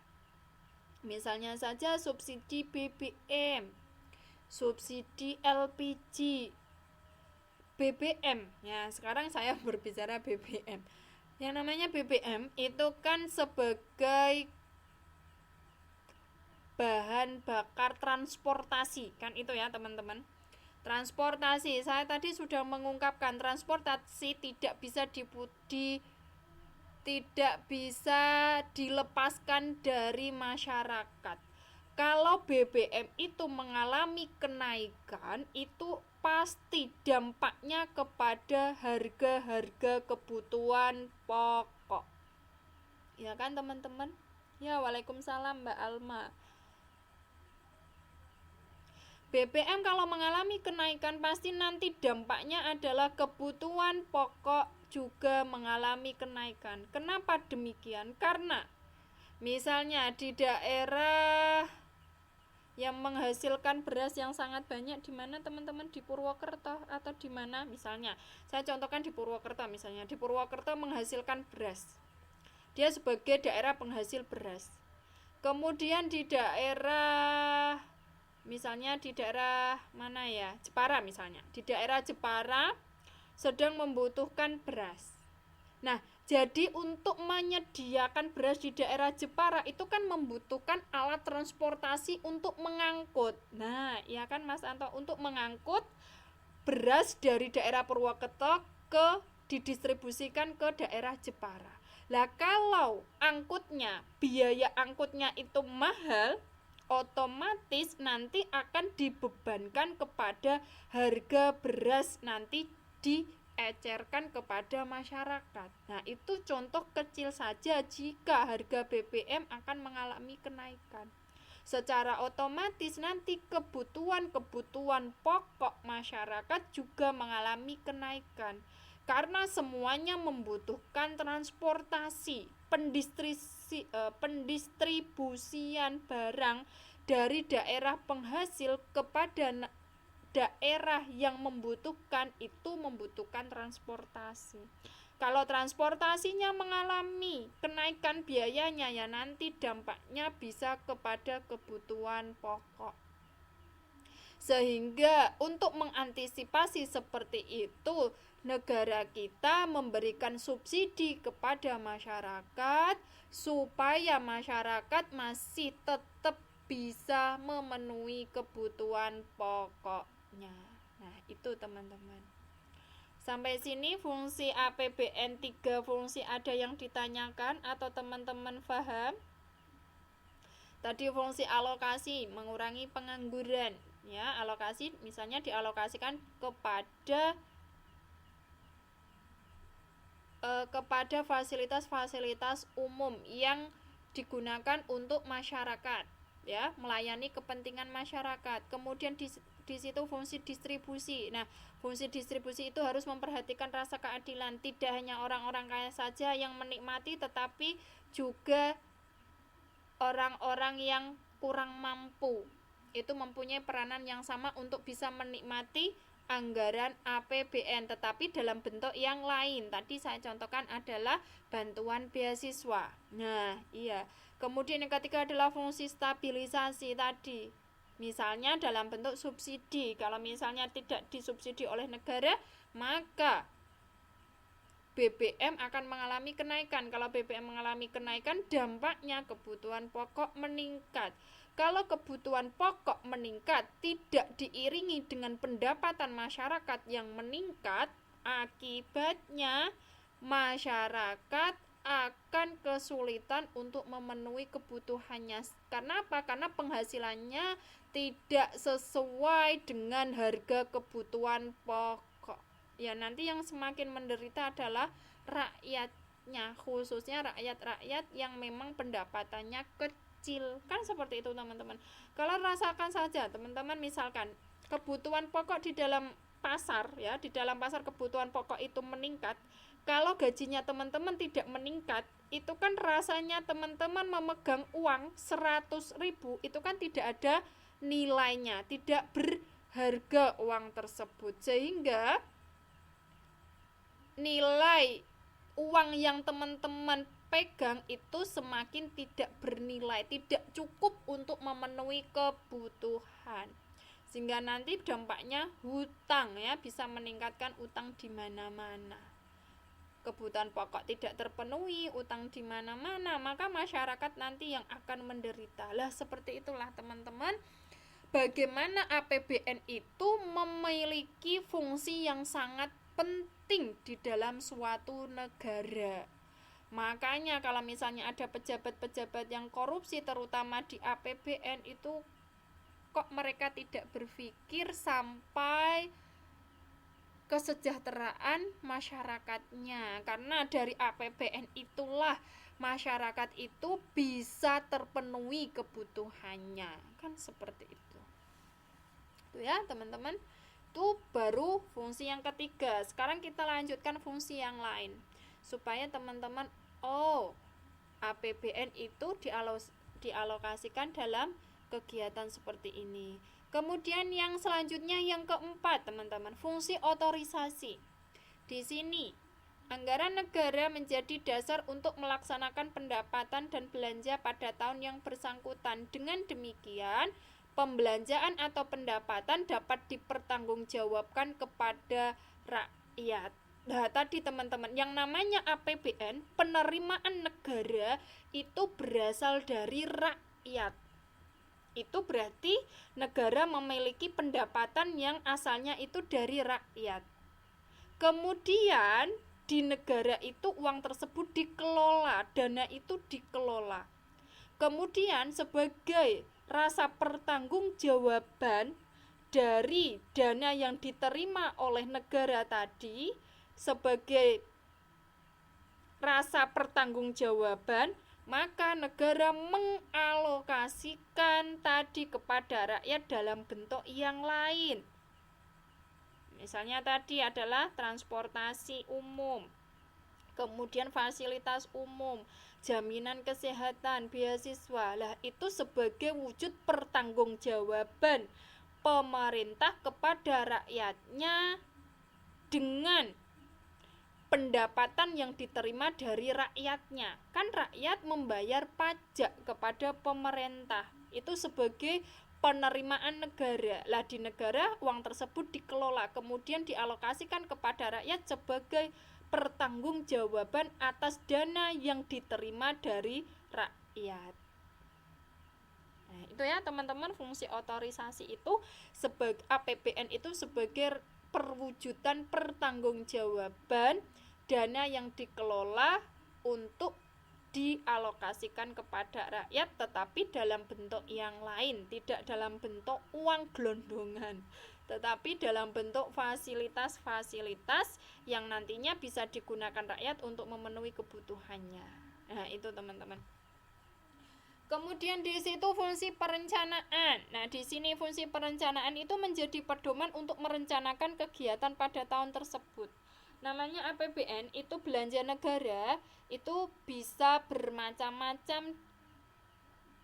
Misalnya saja subsidi BBM, subsidi LPG, BBM. Ya, sekarang saya berbicara BBM. Yang namanya BBM itu kan sebagai bahan bakar transportasi, kan itu ya teman-teman. Transportasi, saya tadi sudah mengungkapkan transportasi tidak bisa dilepaskan dari masyarakat. Kalau BBM itu mengalami kenaikan, itu pasti dampaknya kepada harga-harga kebutuhan pokok. Ya kan teman-teman? Ya, waalaikumsalam Mbak Alma. BBM kalau mengalami kenaikan pasti nanti dampaknya adalah kebutuhan pokok juga mengalami kenaikan. Kenapa demikian? Karena misalnya di daerah yang menghasilkan beras yang sangat banyak di mana teman-teman? Di Purwokerto atau di mana? Misalnya saya contohkan di Purwokerto, misalnya di Purwokerto menghasilkan beras, dia sebagai daerah penghasil beras. Kemudian di daerah, misalnya di daerah mana ya, Jepara misalnya, di daerah Jepara sedang membutuhkan beras. Nah, jadi untuk menyediakan beras di daerah Jepara itu kan membutuhkan alat transportasi untuk mengangkut. Nah, ya kan Mas Anto, untuk mengangkut beras dari daerah Purwokerto didistribusikan ke daerah Jepara. Lah kalau angkutnya, biaya angkutnya itu mahal, otomatis nanti akan dibebankan kepada harga beras nanti diecerkan kepada masyarakat. Nah, itu contoh kecil saja jika harga BBM akan mengalami kenaikan. Secara otomatis nanti kebutuhan pokok masyarakat juga mengalami kenaikan. Karena semuanya membutuhkan transportasi, pendistribusian barang dari daerah penghasil kepada daerah yang membutuhkan itu membutuhkan transportasi. Kalau transportasinya mengalami kenaikan biayanya, ya nanti dampaknya bisa kepada kebutuhan pokok. Sehingga untuk mengantisipasi seperti itu, negara kita memberikan subsidi kepada masyarakat supaya masyarakat masih tetap bisa memenuhi kebutuhan pokoknya. Nah, itu teman-teman. Sampai sini fungsi APBN 3 fungsi ada yang ditanyakan atau teman-teman paham? Tadi fungsi alokasi mengurangi pengangguran, ya, alokasi misalnya dialokasikan kepada fasilitas-fasilitas umum yang digunakan untuk masyarakat, ya, melayani kepentingan masyarakat. Kemudian di situ fungsi distribusi. Nah, fungsi distribusi itu harus memperhatikan rasa keadilan, tidak hanya orang-orang kaya saja yang menikmati, tetapi juga orang-orang yang kurang mampu itu mempunyai peranan yang sama untuk bisa menikmati anggaran APBN, tetapi dalam bentuk yang lain. Tadi saya contohkan adalah bantuan beasiswa. Nah, iya. Kemudian yang ketiga adalah fungsi stabilisasi tadi. Misalnya dalam bentuk subsidi. Kalau misalnya tidak disubsidi oleh negara, maka BBM akan mengalami kenaikan. Kalau BBM mengalami kenaikan, dampaknya kebutuhan pokok meningkat. Kalau kebutuhan pokok meningkat tidak diiringi dengan pendapatan masyarakat yang meningkat, akibatnya masyarakat akan kesulitan untuk memenuhi kebutuhannya. Karena apa? Karena penghasilannya tidak sesuai dengan harga kebutuhan pokok. Ya, nanti yang semakin menderita adalah rakyatnya, khususnya rakyat-rakyat yang memang pendapatannya kecil. Kan seperti itu teman-teman. Kalau rasakan saja teman-teman, misalkan kebutuhan pokok di dalam pasar, ya, di dalam pasar kebutuhan pokok itu meningkat. Kalau gajinya teman-teman tidak meningkat, itu kan rasanya teman-teman memegang uang 100.000, itu kan tidak ada nilainya, tidak berharga uang tersebut, sehingga nilai uang yang teman-teman pegang itu semakin tidak bernilai, tidak cukup untuk memenuhi kebutuhan, sehingga nanti dampaknya hutang, ya, bisa meningkatkan utang di mana-mana. Kebutuhan pokok tidak terpenuhi, utang di mana-mana, maka masyarakat nanti yang akan menderita. Lah, seperti itulah teman-teman, bagaimana APBN itu memiliki fungsi yang sangat penting di dalam suatu negara. Makanya kalau misalnya ada pejabat-pejabat yang korupsi terutama di APBN itu, kok mereka tidak berpikir sampai kesejahteraan masyarakatnya, karena dari APBN itulah masyarakat itu bisa terpenuhi kebutuhannya, kan seperti itu. Itu ya teman-teman, itu baru fungsi yang ketiga. Sekarang kita lanjutkan fungsi yang lain supaya teman-teman APBN itu dialokasikan dalam kegiatan seperti ini. Kemudian yang selanjutnya yang keempat, teman-teman, fungsi otorisasi. Di sini anggaran negara menjadi dasar untuk melaksanakan pendapatan dan belanja pada tahun yang bersangkutan. Dengan demikian, pembelanjaan atau pendapatan dapat dipertanggungjawabkan kepada rakyat. Nah, tadi teman-teman, yang namanya APBN, penerimaan negara itu berasal dari rakyat. Itu berarti negara memiliki pendapatan yang asalnya itu dari rakyat. Kemudian di negara itu uang tersebut dikelola, dana itu dikelola. Kemudian sebagai rasa pertanggungjawaban dari dana yang diterima oleh negara tadi, sebagai rasa pertanggungjawaban, maka negara mengalokasikan tadi kepada rakyat dalam bentuk yang lain. Misalnya tadi adalah transportasi umum, kemudian fasilitas umum, jaminan kesehatan, beasiswa. Lah, itu sebagai wujud pertanggungjawaban pemerintah kepada rakyatnya dengan pendapatan yang diterima dari rakyatnya. Kan rakyat membayar pajak kepada pemerintah. Itu sebagai penerimaan negara. Lah, di negara uang tersebut dikelola, kemudian dialokasikan kepada rakyat sebagai pertanggungjawaban atas dana yang diterima dari rakyat. Nah, itu ya teman-teman, fungsi otorisasi itu sebagai APBN itu sebagai perwujudan pertanggungjawaban dana yang dikelola untuk dialokasikan kepada rakyat, tetapi dalam bentuk yang lain, tidak dalam bentuk uang gelondongan, tetapi dalam bentuk fasilitas-fasilitas yang nantinya bisa digunakan rakyat untuk memenuhi kebutuhannya. Nah, itu teman-teman. Kemudian di situ fungsi perencanaan. Nah, di sini fungsi perencanaan itu menjadi pedoman untuk merencanakan kegiatan pada tahun tersebut. Namanya APBN itu belanja negara, itu bisa bermacam-macam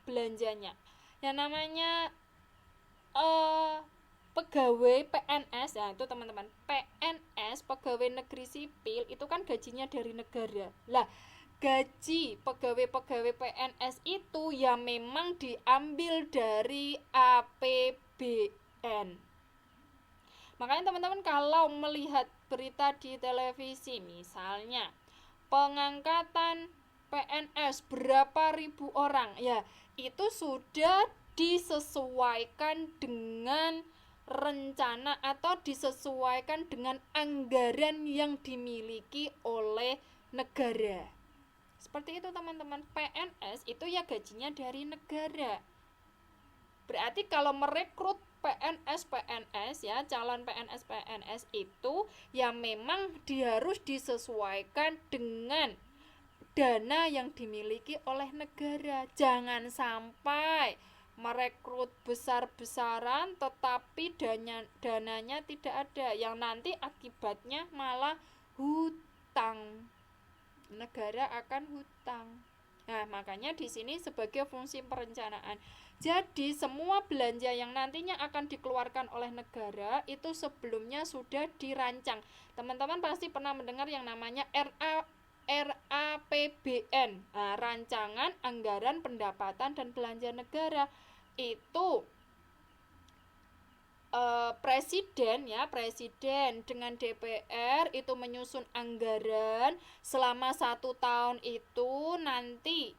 belanjanya. Yang namanya pegawai PNS, ya itu teman-teman, PNS, pegawai negeri sipil, itu kan gajinya dari negara. Lah, gaji pegawai-pegawai PNS itu ya memang diambil dari APBN. Makanya teman-teman kalau melihat berita di televisi, misalnya pengangkatan PNS berapa ribu orang, ya itu sudah disesuaikan dengan rencana atau disesuaikan dengan anggaran yang dimiliki oleh negara. Seperti itu teman-teman, PNS itu ya gajinya dari negara. Berarti kalau merekrut PNS ya, calon PNS itu ya memang harus disesuaikan dengan dana yang dimiliki oleh negara. Jangan sampai merekrut besar-besaran tetapi dananya tidak ada, yang nanti akibatnya malah hutang. Negara akan hutang. Nah, makanya di sini sebagai fungsi perencanaan. Jadi semua belanja yang nantinya akan dikeluarkan oleh negara itu sebelumnya sudah dirancang. Teman-teman pasti pernah mendengar yang namanya RAPBN. Nah, rancangan anggaran pendapatan dan belanja negara. Itu presiden dengan DPR itu menyusun anggaran selama 1 tahun itu, nanti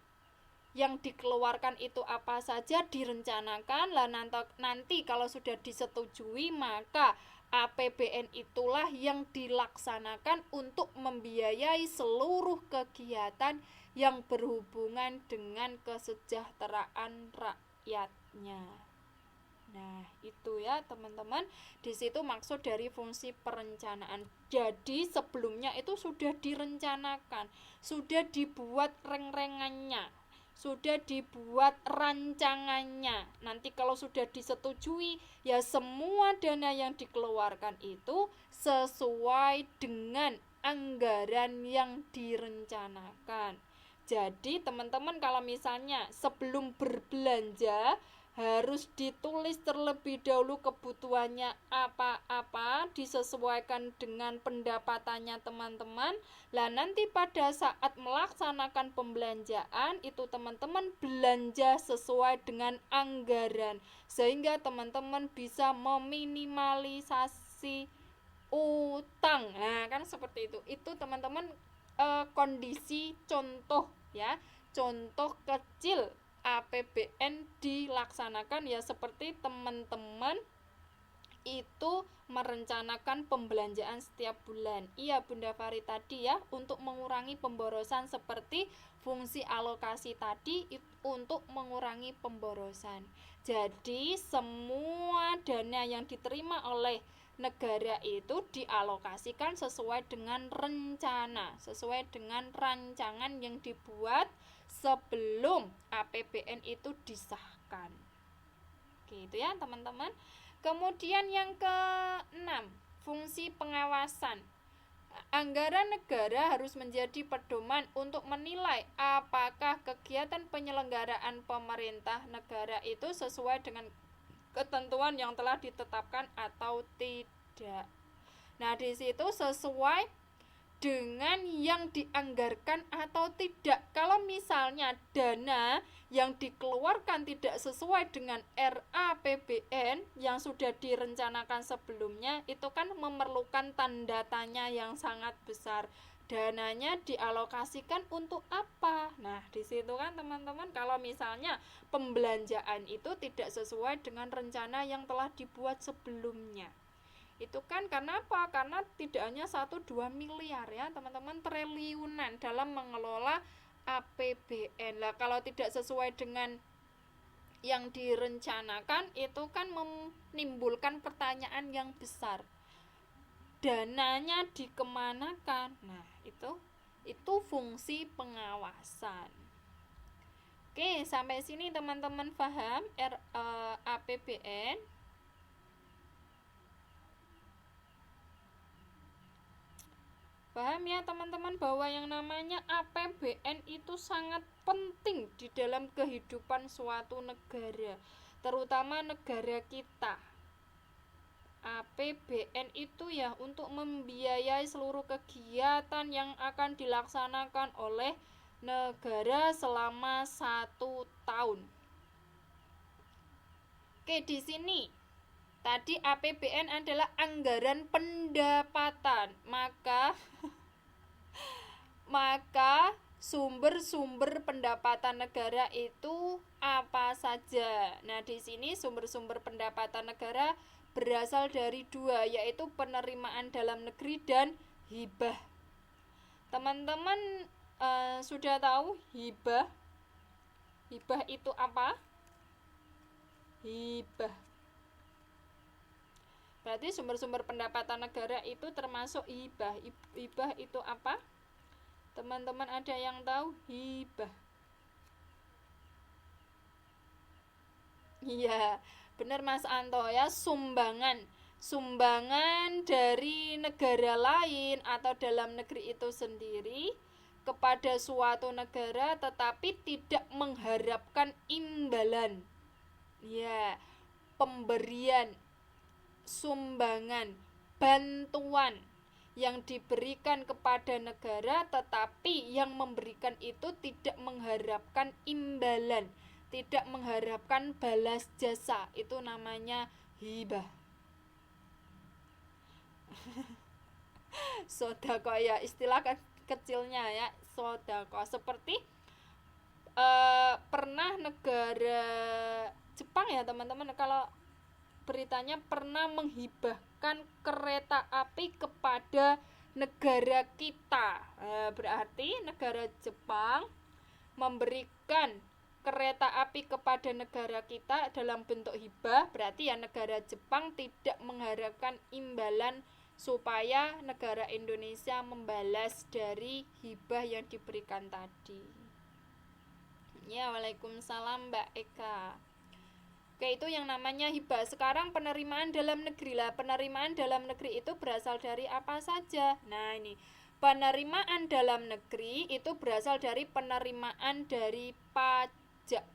yang dikeluarkan itu apa saja direncanakan. Lah, nanti kalau sudah disetujui, maka APBN itulah yang dilaksanakan untuk membiayai seluruh kegiatan yang berhubungan dengan kesejahteraan rakyatnya. Nah, itu ya teman-teman. Di situ maksud dari fungsi perencanaan. Jadi sebelumnya itu sudah direncanakan, sudah dibuat reng-rengannya, sudah dibuat rancangannya. Nanti kalau sudah disetujui, ya semua dana yang dikeluarkan itu sesuai dengan anggaran yang direncanakan. Jadi teman-teman kalau misalnya sebelum berbelanja harus ditulis terlebih dahulu kebutuhannya apa-apa, disesuaikan dengan pendapatannya teman-teman. Lah nanti pada saat melaksanakan pembelanjaan itu teman-teman belanja sesuai dengan anggaran, sehingga teman-teman bisa meminimalisasi utang. Nah, kan seperti itu. Itu teman-teman kondisi contoh ya. Contoh kecil APBN dilaksanakan ya, seperti teman-teman itu merencanakan pembelanjaan setiap bulan. Iya Bunda Fari tadi ya, untuk mengurangi pemborosan, seperti fungsi alokasi tadi untuk mengurangi pemborosan. Jadi semua dana yang diterima oleh negara itu dialokasikan sesuai dengan rencana, sesuai dengan rancangan yang dibuat sebelum APBN itu disahkan. Gitu ya teman-teman. Kemudian yang keenam, fungsi pengawasan. Anggaran negara harus menjadi pedoman untuk menilai apakah kegiatan penyelenggaraan pemerintah negara itu sesuai dengan ketentuan yang telah ditetapkan atau tidak. Nah, di situ sesuai dengan yang dianggarkan atau tidak. Kalau misalnya dana yang dikeluarkan tidak sesuai dengan RAPBN yang sudah direncanakan sebelumnya, itu kan memerlukan tanda tanya yang sangat besar. Dananya dialokasikan untuk apa? Nah, di situ kan teman-teman, kalau misalnya pembelanjaan itu tidak sesuai dengan rencana yang telah dibuat sebelumnya, itu kan karena apa? Karena tidak hanya 1-2 miliar ya teman-teman, triliunan dalam mengelola APBN. Lah kalau tidak sesuai dengan yang direncanakan, itu kan menimbulkan pertanyaan yang besar. Dananya dikemanakan? Nah, itu fungsi pengawasan. Oke, sampai sini teman-teman paham APBN? Paham ya teman-teman bahwa yang namanya APBN itu sangat penting di dalam kehidupan suatu negara, terutama negara kita. APBN itu ya untuk membiayai seluruh kegiatan yang akan dilaksanakan oleh negara selama 1 tahun. Oke, di sini tadi APBN adalah anggaran pendapatan, maka sumber-sumber pendapatan negara itu apa saja? Nah, di sini sumber-sumber pendapatan negara berasal dari 2, yaitu penerimaan dalam negeri dan hibah. Teman-teman sudah tahu hibah? Hibah itu apa? Hibah berarti sumber-sumber pendapatan negara itu termasuk hibah. Hibah itu apa? Teman-teman ada yang tahu hibah? Iya, benar Mas Anto ya, sumbangan dari negara lain atau dalam negeri itu sendiri kepada suatu negara, tetapi tidak mengharapkan imbalan. Ya, pemberian sumbangan, bantuan yang diberikan kepada negara, tetapi yang memberikan itu tidak mengharapkan imbalan, tidak mengharapkan balas jasa, itu namanya hibah. Sodako ya, istilah kecilnya ya, sodako. Seperti pernah negara Jepang ya teman-teman, kalau beritanya pernah menghibahkan kereta api kepada negara kita. Berarti negara Jepang memberikan kereta api kepada negara kita dalam bentuk hibah, berarti ya negara Jepang tidak mengharapkan imbalan supaya negara Indonesia membalas dari hibah yang diberikan tadi. Ya, waalaikumsalam Mbak Eka. Oke, itu yang namanya hibah. Sekarang penerimaan dalam negeri lah. Penerimaan dalam negeri itu berasal dari apa saja? Nah, ini penerimaan dalam negeri itu berasal dari penerimaan dari pajak.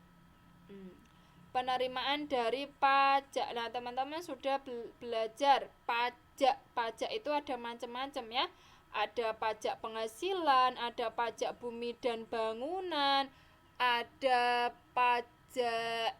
penerimaan dari pajak. Nah, teman-teman sudah belajar pajak. Pajak itu ada macam-macam ya. Ada pajak penghasilan, ada pajak bumi dan bangunan, ada pajak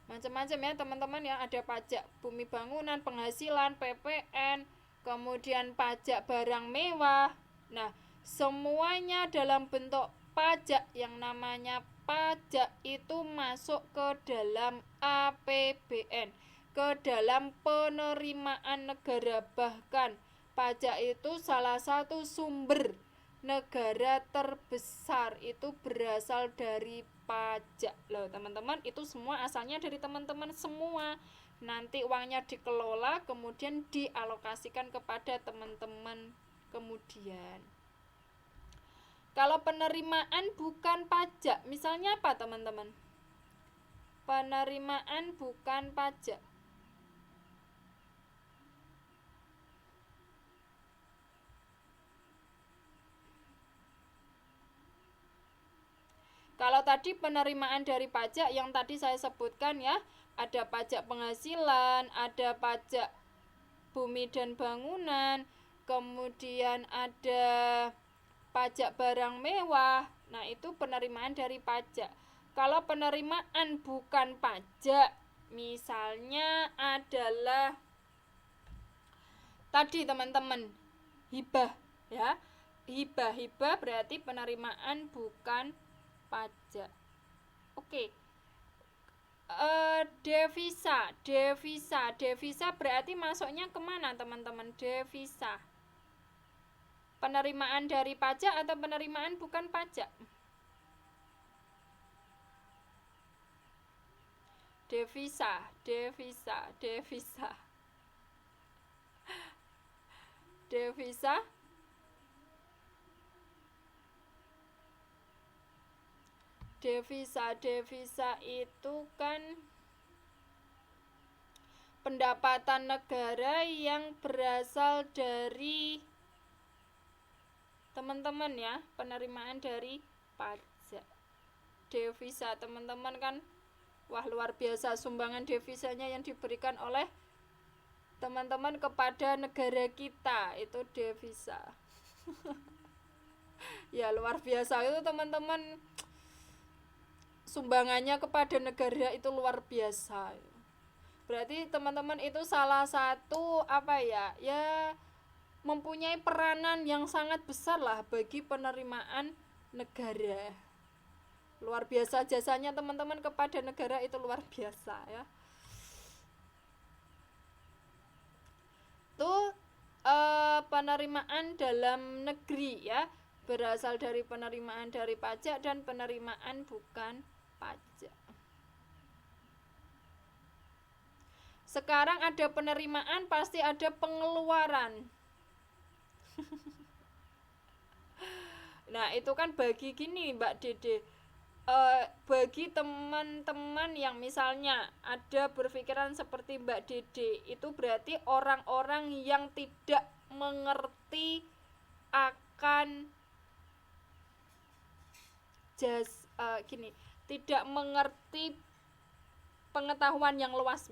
macam-macam ya teman-teman ya. Ada pajak bumi bangunan, penghasilan, PPN, kemudian pajak barang mewah. Nah, semuanya dalam bentuk pajak. Yang namanya pajak itu masuk ke dalam APBN, ke dalam penerimaan negara. Bahkan pajak itu salah satu sumber negara terbesar, itu berasal dari pajak loh teman-teman. Itu semua asalnya dari teman-teman semua. Nanti uangnya dikelola kemudian dialokasikan kepada teman-teman kemudian. Kalau penerimaan bukan pajak, misalnya apa teman-teman? Penerimaan bukan pajak. Kalau tadi penerimaan dari pajak yang tadi saya sebutkan ya, ada pajak penghasilan, ada pajak bumi dan bangunan, kemudian ada pajak barang mewah. Nah, itu penerimaan dari pajak. Kalau penerimaan bukan pajak, misalnya adalah tadi teman-teman, hibah ya. Hibah berarti penerimaan bukan pajak. Oke. Devisa berarti masuknya kemana teman-teman? Devisa penerimaan dari pajak atau penerimaan bukan pajak? Devisa itu kan pendapatan negara yang berasal dari teman-teman ya, penerimaan dari pajak. Devisa teman-teman kan, wah luar biasa sumbangan devisanya yang diberikan oleh teman-teman kepada negara kita, itu devisa. Ya luar biasa itu teman-teman, sumbangannya kepada negara itu luar biasa. Berarti teman-teman itu salah satu apa ya, mempunyai peranan yang sangat besar lah bagi penerimaan negara. Luar biasa jasanya teman-teman kepada negara, itu luar biasa ya. Tuh penerimaan dalam negeri ya, berasal dari penerimaan dari pajak dan penerimaan bukan pajak. Sekarang ada penerimaan, pasti ada pengeluaran. Nah, itu kan bagi gini Mbak Dede, bagi teman-teman yang misalnya ada berpikiran seperti Mbak Dede, itu berarti orang-orang yang tidak mengerti akan tidak mengerti pengetahuan yang luas.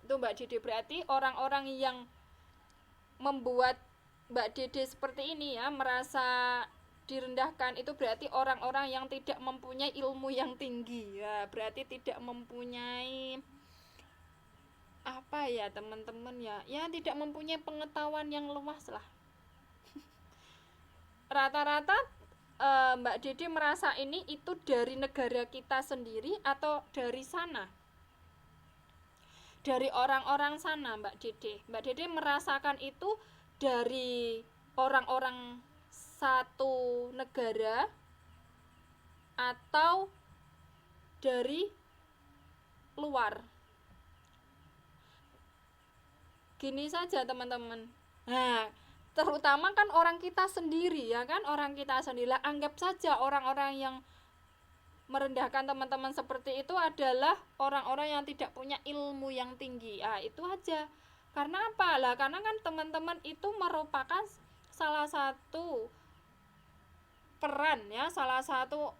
Itu Mbak Dede, berarti orang-orang yang membuat Mbak Dede seperti ini ya, merasa direndahkan, itu berarti orang-orang yang tidak mempunyai ilmu yang tinggi ya, berarti tidak mempunyai apa ya teman-teman ya, tidak mempunyai pengetahuan yang luas lah. Rata-rata Mbak Dede merasa ini itu dari negara kita sendiri atau dari sana, dari orang-orang sana Mbak Dede? Mbak Dede merasakan itu dari orang-orang satu negara atau dari luar? Gini saja teman-teman, nah terutama kan orang kita sendiri ya kan, orang kita sendiri. Anggap saja orang-orang yang merendahkan teman-teman seperti itu adalah orang-orang yang tidak punya ilmu yang tinggi. Itu aja. Karena apa lah? Karena kan teman-teman itu merupakan salah satu peran ya, salah satu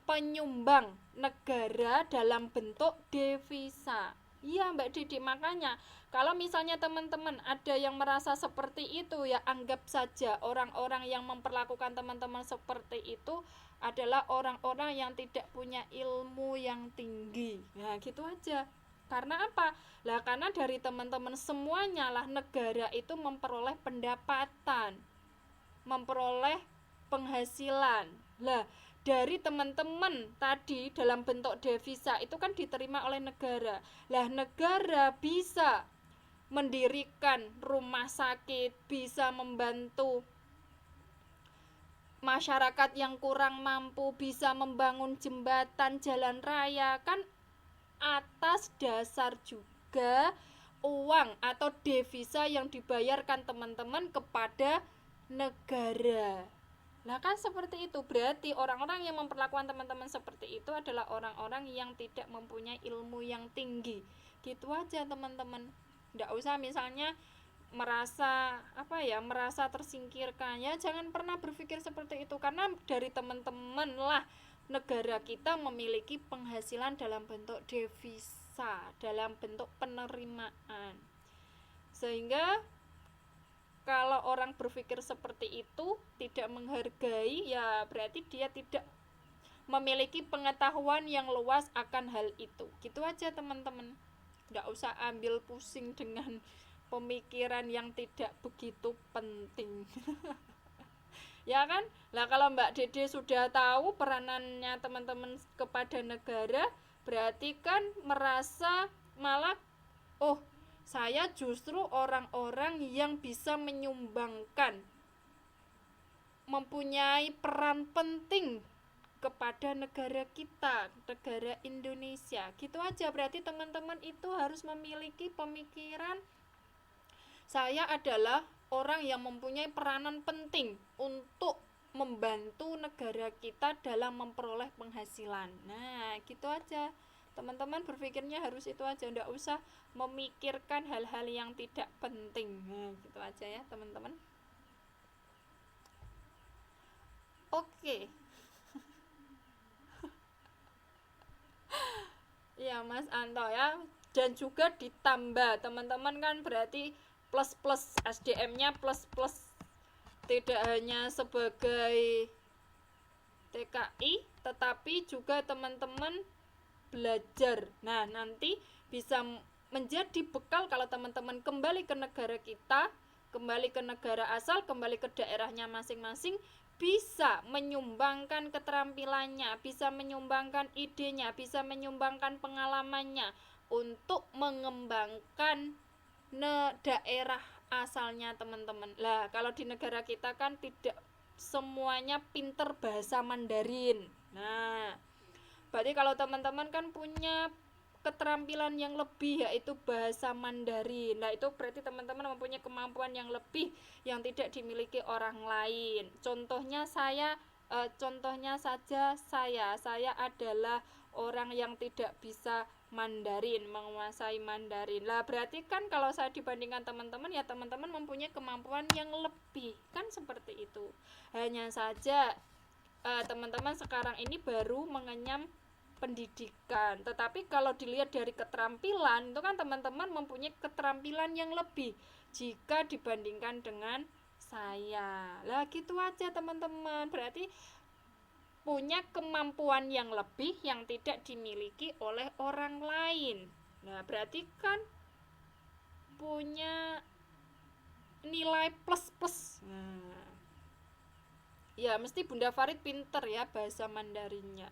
penyumbang negara dalam bentuk devisa. Iya Mbak Didi, makanya kalau misalnya teman-teman ada yang merasa seperti itu, ya anggap saja orang-orang yang memperlakukan teman-teman seperti itu adalah orang-orang yang tidak punya ilmu yang tinggi. Nah gitu aja. Karena apa? Lah karena dari teman-teman semuanya lah negara itu memperoleh pendapatan, memperoleh penghasilan. Lah dari teman-teman tadi dalam bentuk devisa itu kan diterima oleh negara. Lah negara bisa mendirikan rumah sakit, bisa membantu masyarakat yang kurang mampu, bisa membangun jembatan, jalan raya, kan atas dasar juga uang atau devisa yang dibayarkan teman-teman kepada negara. Nah kan seperti itu, berarti orang-orang yang memperlakukan teman-teman seperti itu adalah orang-orang yang tidak mempunyai ilmu yang tinggi. Gitu aja teman-teman. Nggak usah misalnya merasa merasa tersingkirkan, ya jangan pernah berpikir seperti itu, karena dari teman-teman lah negara kita memiliki penghasilan dalam bentuk devisa, dalam bentuk penerimaan. Sehingga kalau orang berpikir seperti itu tidak menghargai, ya berarti dia tidak memiliki pengetahuan yang luas akan hal itu. Gitu aja teman-teman. Nggak usah ambil pusing dengan pemikiran yang tidak begitu penting. Ya kan? Lah kalau Mbak Dede sudah tahu peranannya teman-teman kepada negara, berarti kan merasa malah, oh saya justru orang-orang yang bisa menyumbangkan, mempunyai peran penting kepada negara kita, negara Indonesia. Gitu aja, berarti teman-teman itu harus memiliki pemikiran, saya adalah orang yang mempunyai peranan penting untuk membantu negara kita dalam memperoleh penghasilan. Nah, gitu aja. Teman-teman berpikirnya harus itu aja, enggak usah memikirkan hal-hal yang tidak penting. Nah, gitu aja ya, teman-teman. Oke. Ya, Mas Anto ya. Dan juga ditambah, teman-teman kan berarti plus SDM-nya plus tidak hanya sebagai TKI, tetapi juga teman-teman belajar. Nah, nanti bisa menjadi bekal kalau teman-teman kembali ke negara kita, kembali ke negara asal, kembali ke daerahnya masing-masing, bisa menyumbangkan keterampilannya, bisa menyumbangkan idenya, bisa menyumbangkan pengalamannya untuk mengembangkan daerah asalnya teman-teman. Lah, kalau di negara kita kan tidak semuanya pinter bahasa Mandarin. Nah, berarti kalau teman-teman kan punya keterampilan yang lebih, yaitu bahasa Mandarin. Nah, itu berarti teman-teman mempunyai kemampuan yang lebih yang tidak dimiliki orang lain. Contohnya saja saya adalah orang yang tidak bisa Mandarin, menguasai Mandarin. Lah berarti kan kalau saya dibandingkan teman-teman, ya teman-teman mempunyai kemampuan yang lebih. Kan seperti itu. Hanya saja teman-teman sekarang ini baru mengenyam pendidikan, tetapi kalau dilihat dari keterampilan itu kan teman-teman mempunyai keterampilan yang lebih jika dibandingkan dengan saya. Lah gitu aja teman-teman, berarti punya kemampuan yang lebih yang tidak dimiliki oleh orang lain. Nah berarti kan punya nilai plus. Nah, ya mesti Bunda Farid pinter ya bahasa Mandarinnya.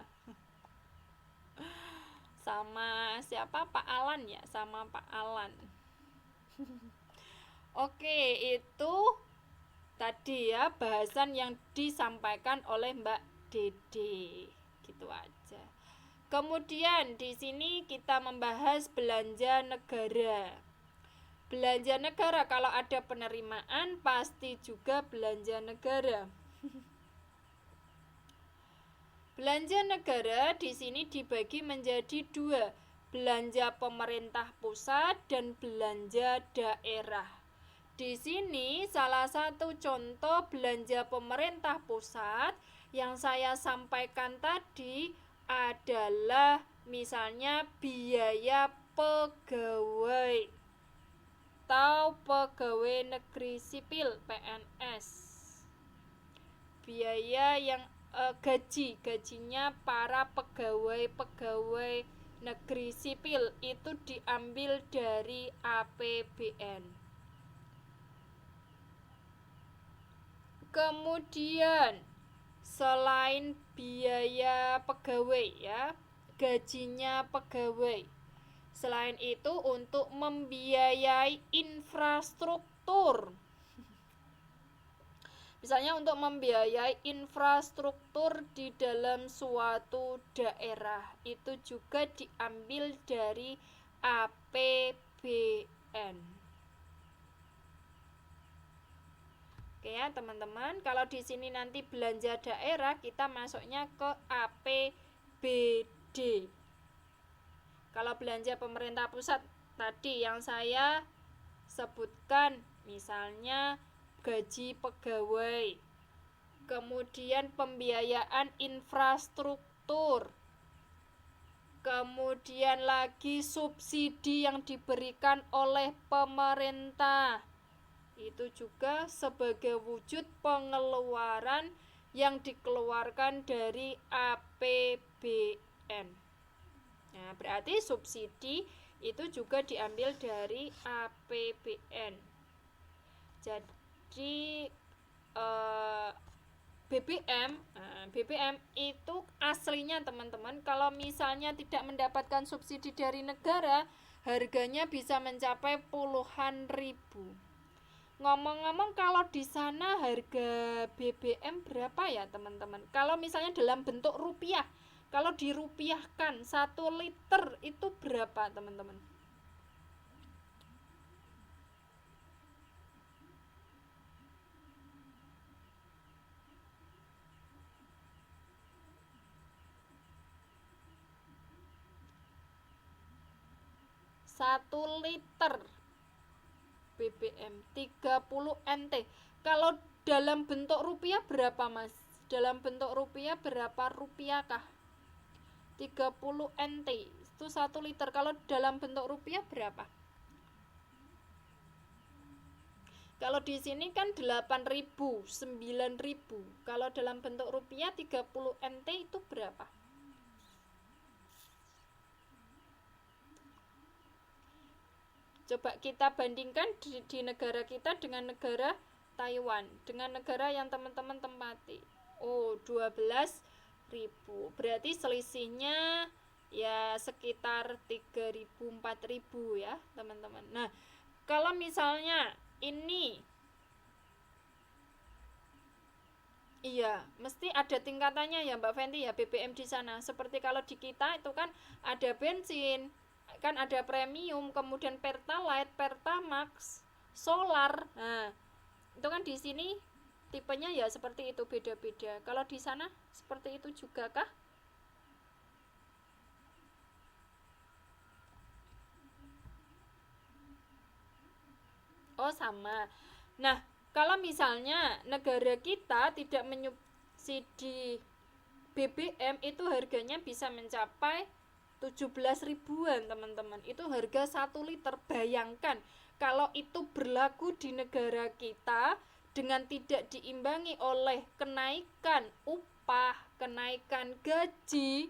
Sama siapa, Pak Alan ya, sama Pak Alan. Oke, itu tadi ya bahasan yang disampaikan oleh Mbak Dede. Gitu aja. Kemudian di sini kita membahas belanja negara. Belanja negara, kalau ada penerimaan pasti juga belanja negara. Belanja negara di sini dibagi menjadi dua, belanja pemerintah pusat dan belanja daerah. Di sini salah satu contoh belanja pemerintah pusat Yang saya sampaikan tadi adalah misalnya biaya pegawai atau pegawai negeri sipil PNS. Biaya yang gajinya para pegawai negeri sipil itu diambil dari APBN. Kemudian selain biaya pegawai ya, gajinya pegawai, selain itu untuk membiayai infrastruktur. Misalnya untuk membiayai infrastruktur di dalam suatu daerah itu juga diambil dari APBN. Oke ya teman-teman, kalau di sini nanti belanja daerah kita masuknya ke APBD. Kalau belanja pemerintah pusat tadi yang saya sebutkan, misalnya gaji pegawai, kemudian pembiayaan infrastruktur, kemudian lagi subsidi yang diberikan oleh pemerintah. Itu juga sebagai wujud pengeluaran yang dikeluarkan dari APBN. Nah, berarti subsidi itu juga diambil dari APBN. Jadi BBM itu aslinya teman-teman, kalau misalnya tidak mendapatkan subsidi dari negara, harganya bisa mencapai puluhan ribu. Ngomong-ngomong, kalau di sana harga BBM berapa ya teman-teman? Kalau misalnya dalam bentuk rupiah, kalau dirupiahkan 1 liter itu berapa teman-teman? Satu liter BBM 30 NT. Kalau dalam bentuk rupiah berapa mas? Dalam bentuk rupiah berapa rupiah kah? 30 NT itu 1 liter. Kalau dalam bentuk rupiah berapa? Kalau di sini kan 8.000, 9.000. Kalau dalam bentuk rupiah 30 NT itu berapa? Coba kita bandingkan di negara kita dengan negara Taiwan, dengan negara yang teman-teman tempati. Oh, 12.000. Berarti selisihnya ya sekitar 3.000, 4.000 ya, teman-teman. Nah, kalau misalnya ini iya, mesti ada tingkatannya ya Mbak Fenty ya BBM di sana. Seperti kalau di kita itu kan ada bensin, kan ada premium, kemudian pertalite, pertamax, solar. Nah, itu kan di sini tipenya ya seperti itu, beda-beda. Kalau di sana seperti itu juga kah? Oh, sama. Nah, kalau misalnya negara kita tidak menyubsidi BBM, itu harganya bisa mencapai 17 ribuan teman-teman. Itu harga 1 liter. Bayangkan kalau itu berlaku di negara kita dengan tidak diimbangi oleh kenaikan upah, kenaikan gaji,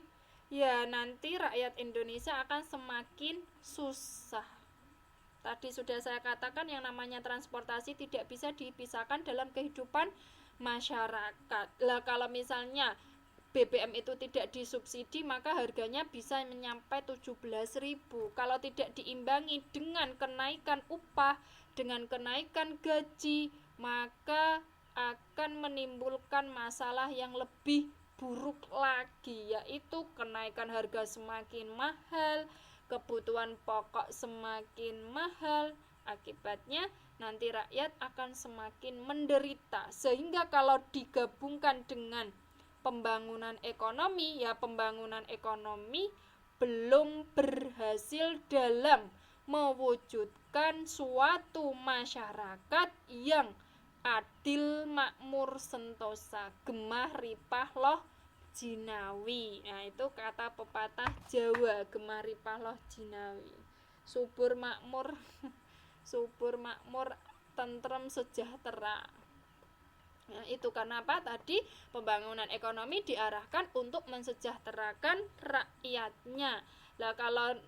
ya nanti rakyat Indonesia akan semakin susah. Tadi sudah saya katakan yang namanya transportasi tidak bisa dipisahkan dalam kehidupan masyarakat. Lah kalau misalnya BBM itu tidak disubsidi, maka harganya bisa mencapai 17.000. Kalau tidak diimbangi dengan kenaikan upah, dengan kenaikan gaji, maka akan menimbulkan masalah yang lebih buruk lagi, yaitu kenaikan harga semakin mahal, kebutuhan pokok semakin mahal. Akibatnya nanti rakyat akan semakin menderita. Sehingga kalau digabungkan dengan pembangunan ekonomi, ya pembangunan ekonomi belum berhasil dalam mewujudkan suatu masyarakat yang adil makmur sentosa, gemah ripah loh jinawi. Nah, itu kata pepatah Jawa, gemah ripah loh jinawi. Subur makmur subur makmur, tentrem sejahtera. Nah, itu karena apa? Tadi pembangunan ekonomi diarahkan untuk mensejahterakan rakyatnya. Lah kalau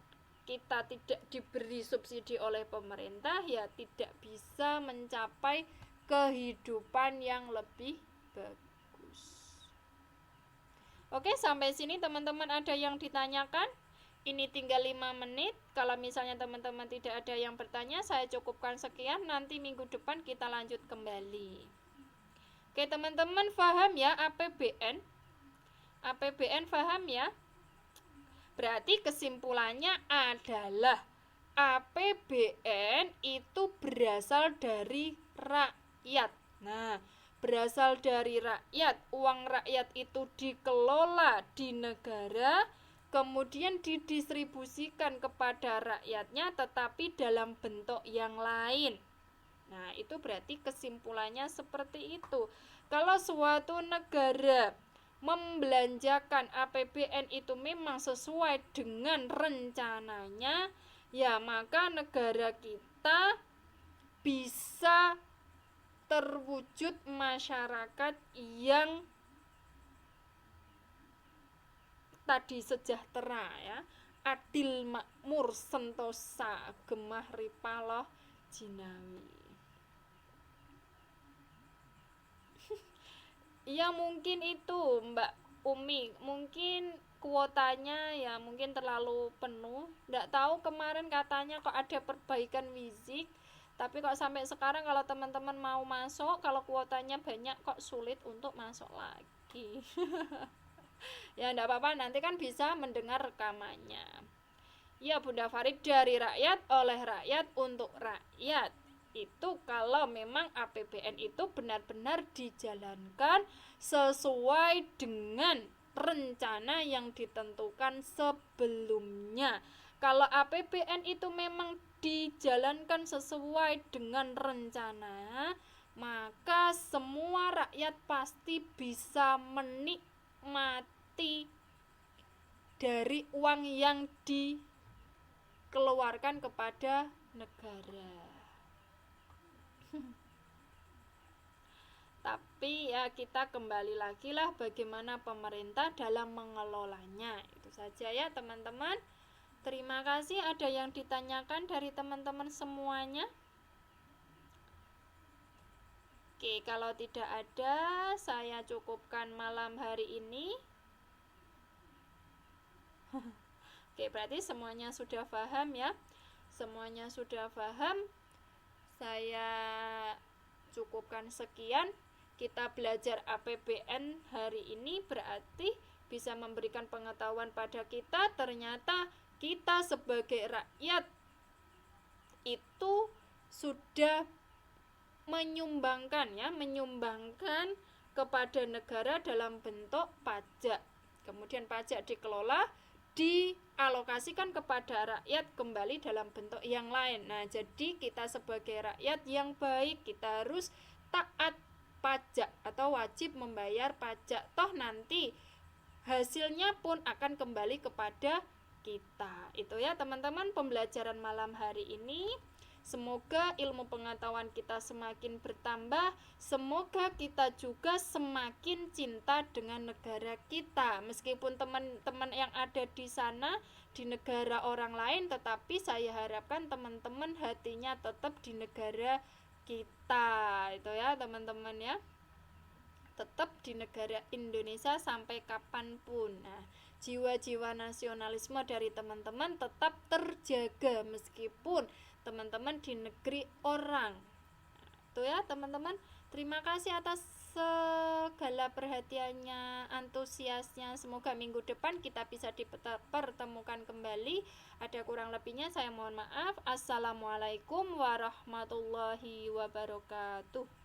kita tidak diberi subsidi oleh pemerintah, ya tidak bisa mencapai kehidupan yang lebih bagus. Oke, sampai sini teman-teman ada yang ditanyakan? Ini tinggal 5 menit. Kalau misalnya teman-teman tidak ada yang bertanya, saya cukupkan sekian. Nanti minggu depan kita lanjut kembali. Oke, teman-teman paham ya APBN? APBN paham ya? Berarti kesimpulannya adalah APBN itu berasal dari rakyat. Nah, berasal dari rakyat. Uang rakyat itu dikelola di negara, kemudian didistribusikan kepada rakyatnya, tetapi dalam bentuk yang lain. Nah, itu berarti kesimpulannya seperti itu. Kalau suatu negara membelanjakan APBN itu memang sesuai dengan rencananya, ya maka negara kita bisa terwujud masyarakat yang tadi sejahtera ya, adil makmur sentosa, gemah ripah loh jinawi. Ya mungkin itu Mbak Umi, mungkin kuotanya ya mungkin terlalu penuh. Nggak tahu kemarin katanya kok ada perbaikan fisik, tapi kok sampai sekarang kalau teman-teman mau masuk, kalau kuotanya banyak kok sulit untuk masuk lagi. Ya enggak apa-apa, nanti kan bisa mendengar rekamannya. Ya Bunda Farid, dari rakyat, oleh rakyat, untuk rakyat. Itu kalau memang APBN itu benar-benar dijalankan sesuai dengan rencana yang ditentukan sebelumnya. Kalau APBN itu memang dijalankan sesuai dengan rencana, maka semua rakyat pasti bisa menikmati dari uang yang dikeluarkan kepada negara. Tapi ya kita kembali lagi lah bagaimana pemerintah dalam mengelolanya. Itu saja ya teman-teman. Terima kasih. Ada yang ditanyakan dari teman-teman semuanya? Oke, kalau tidak ada, saya cukupkan malam hari ini. Oke, berarti semuanya sudah paham ya. Semuanya sudah paham. Saya cukupkan sekian. Kita belajar APBN hari ini berarti bisa memberikan pengetahuan pada kita. Ternyata kita sebagai rakyat itu sudah menyumbangkan menyumbangkan kepada negara dalam bentuk pajak. Kemudian pajak dikelola, dialokasikan kepada rakyat kembali dalam bentuk yang lain. Nah, jadi kita sebagai rakyat yang baik, kita harus taat pajak atau wajib membayar pajak. Toh nanti hasilnya pun akan kembali kepada kita. Itu ya teman-teman pembelajaran malam hari ini. Semoga ilmu pengetahuan kita semakin bertambah. Semoga kita juga semakin cinta dengan negara kita. Meskipun teman-teman yang ada di sana di negara orang lain, tetapi saya harapkan teman-teman hatinya tetap di negara kita. Itu ya teman-teman ya. Tetap di negara Indonesia sampai kapanpun. Nah, jiwa-jiwa nasionalisme dari teman-teman tetap terjaga meskipun teman-teman di negeri orang. Itu ya teman-teman. Terima kasih atas segala perhatiannya, antusiasnya. Semoga minggu depan kita bisa dipertemukan kembali. Ada kurang lebihnya saya mohon maaf. Assalamualaikum warahmatullahi wabarakatuh.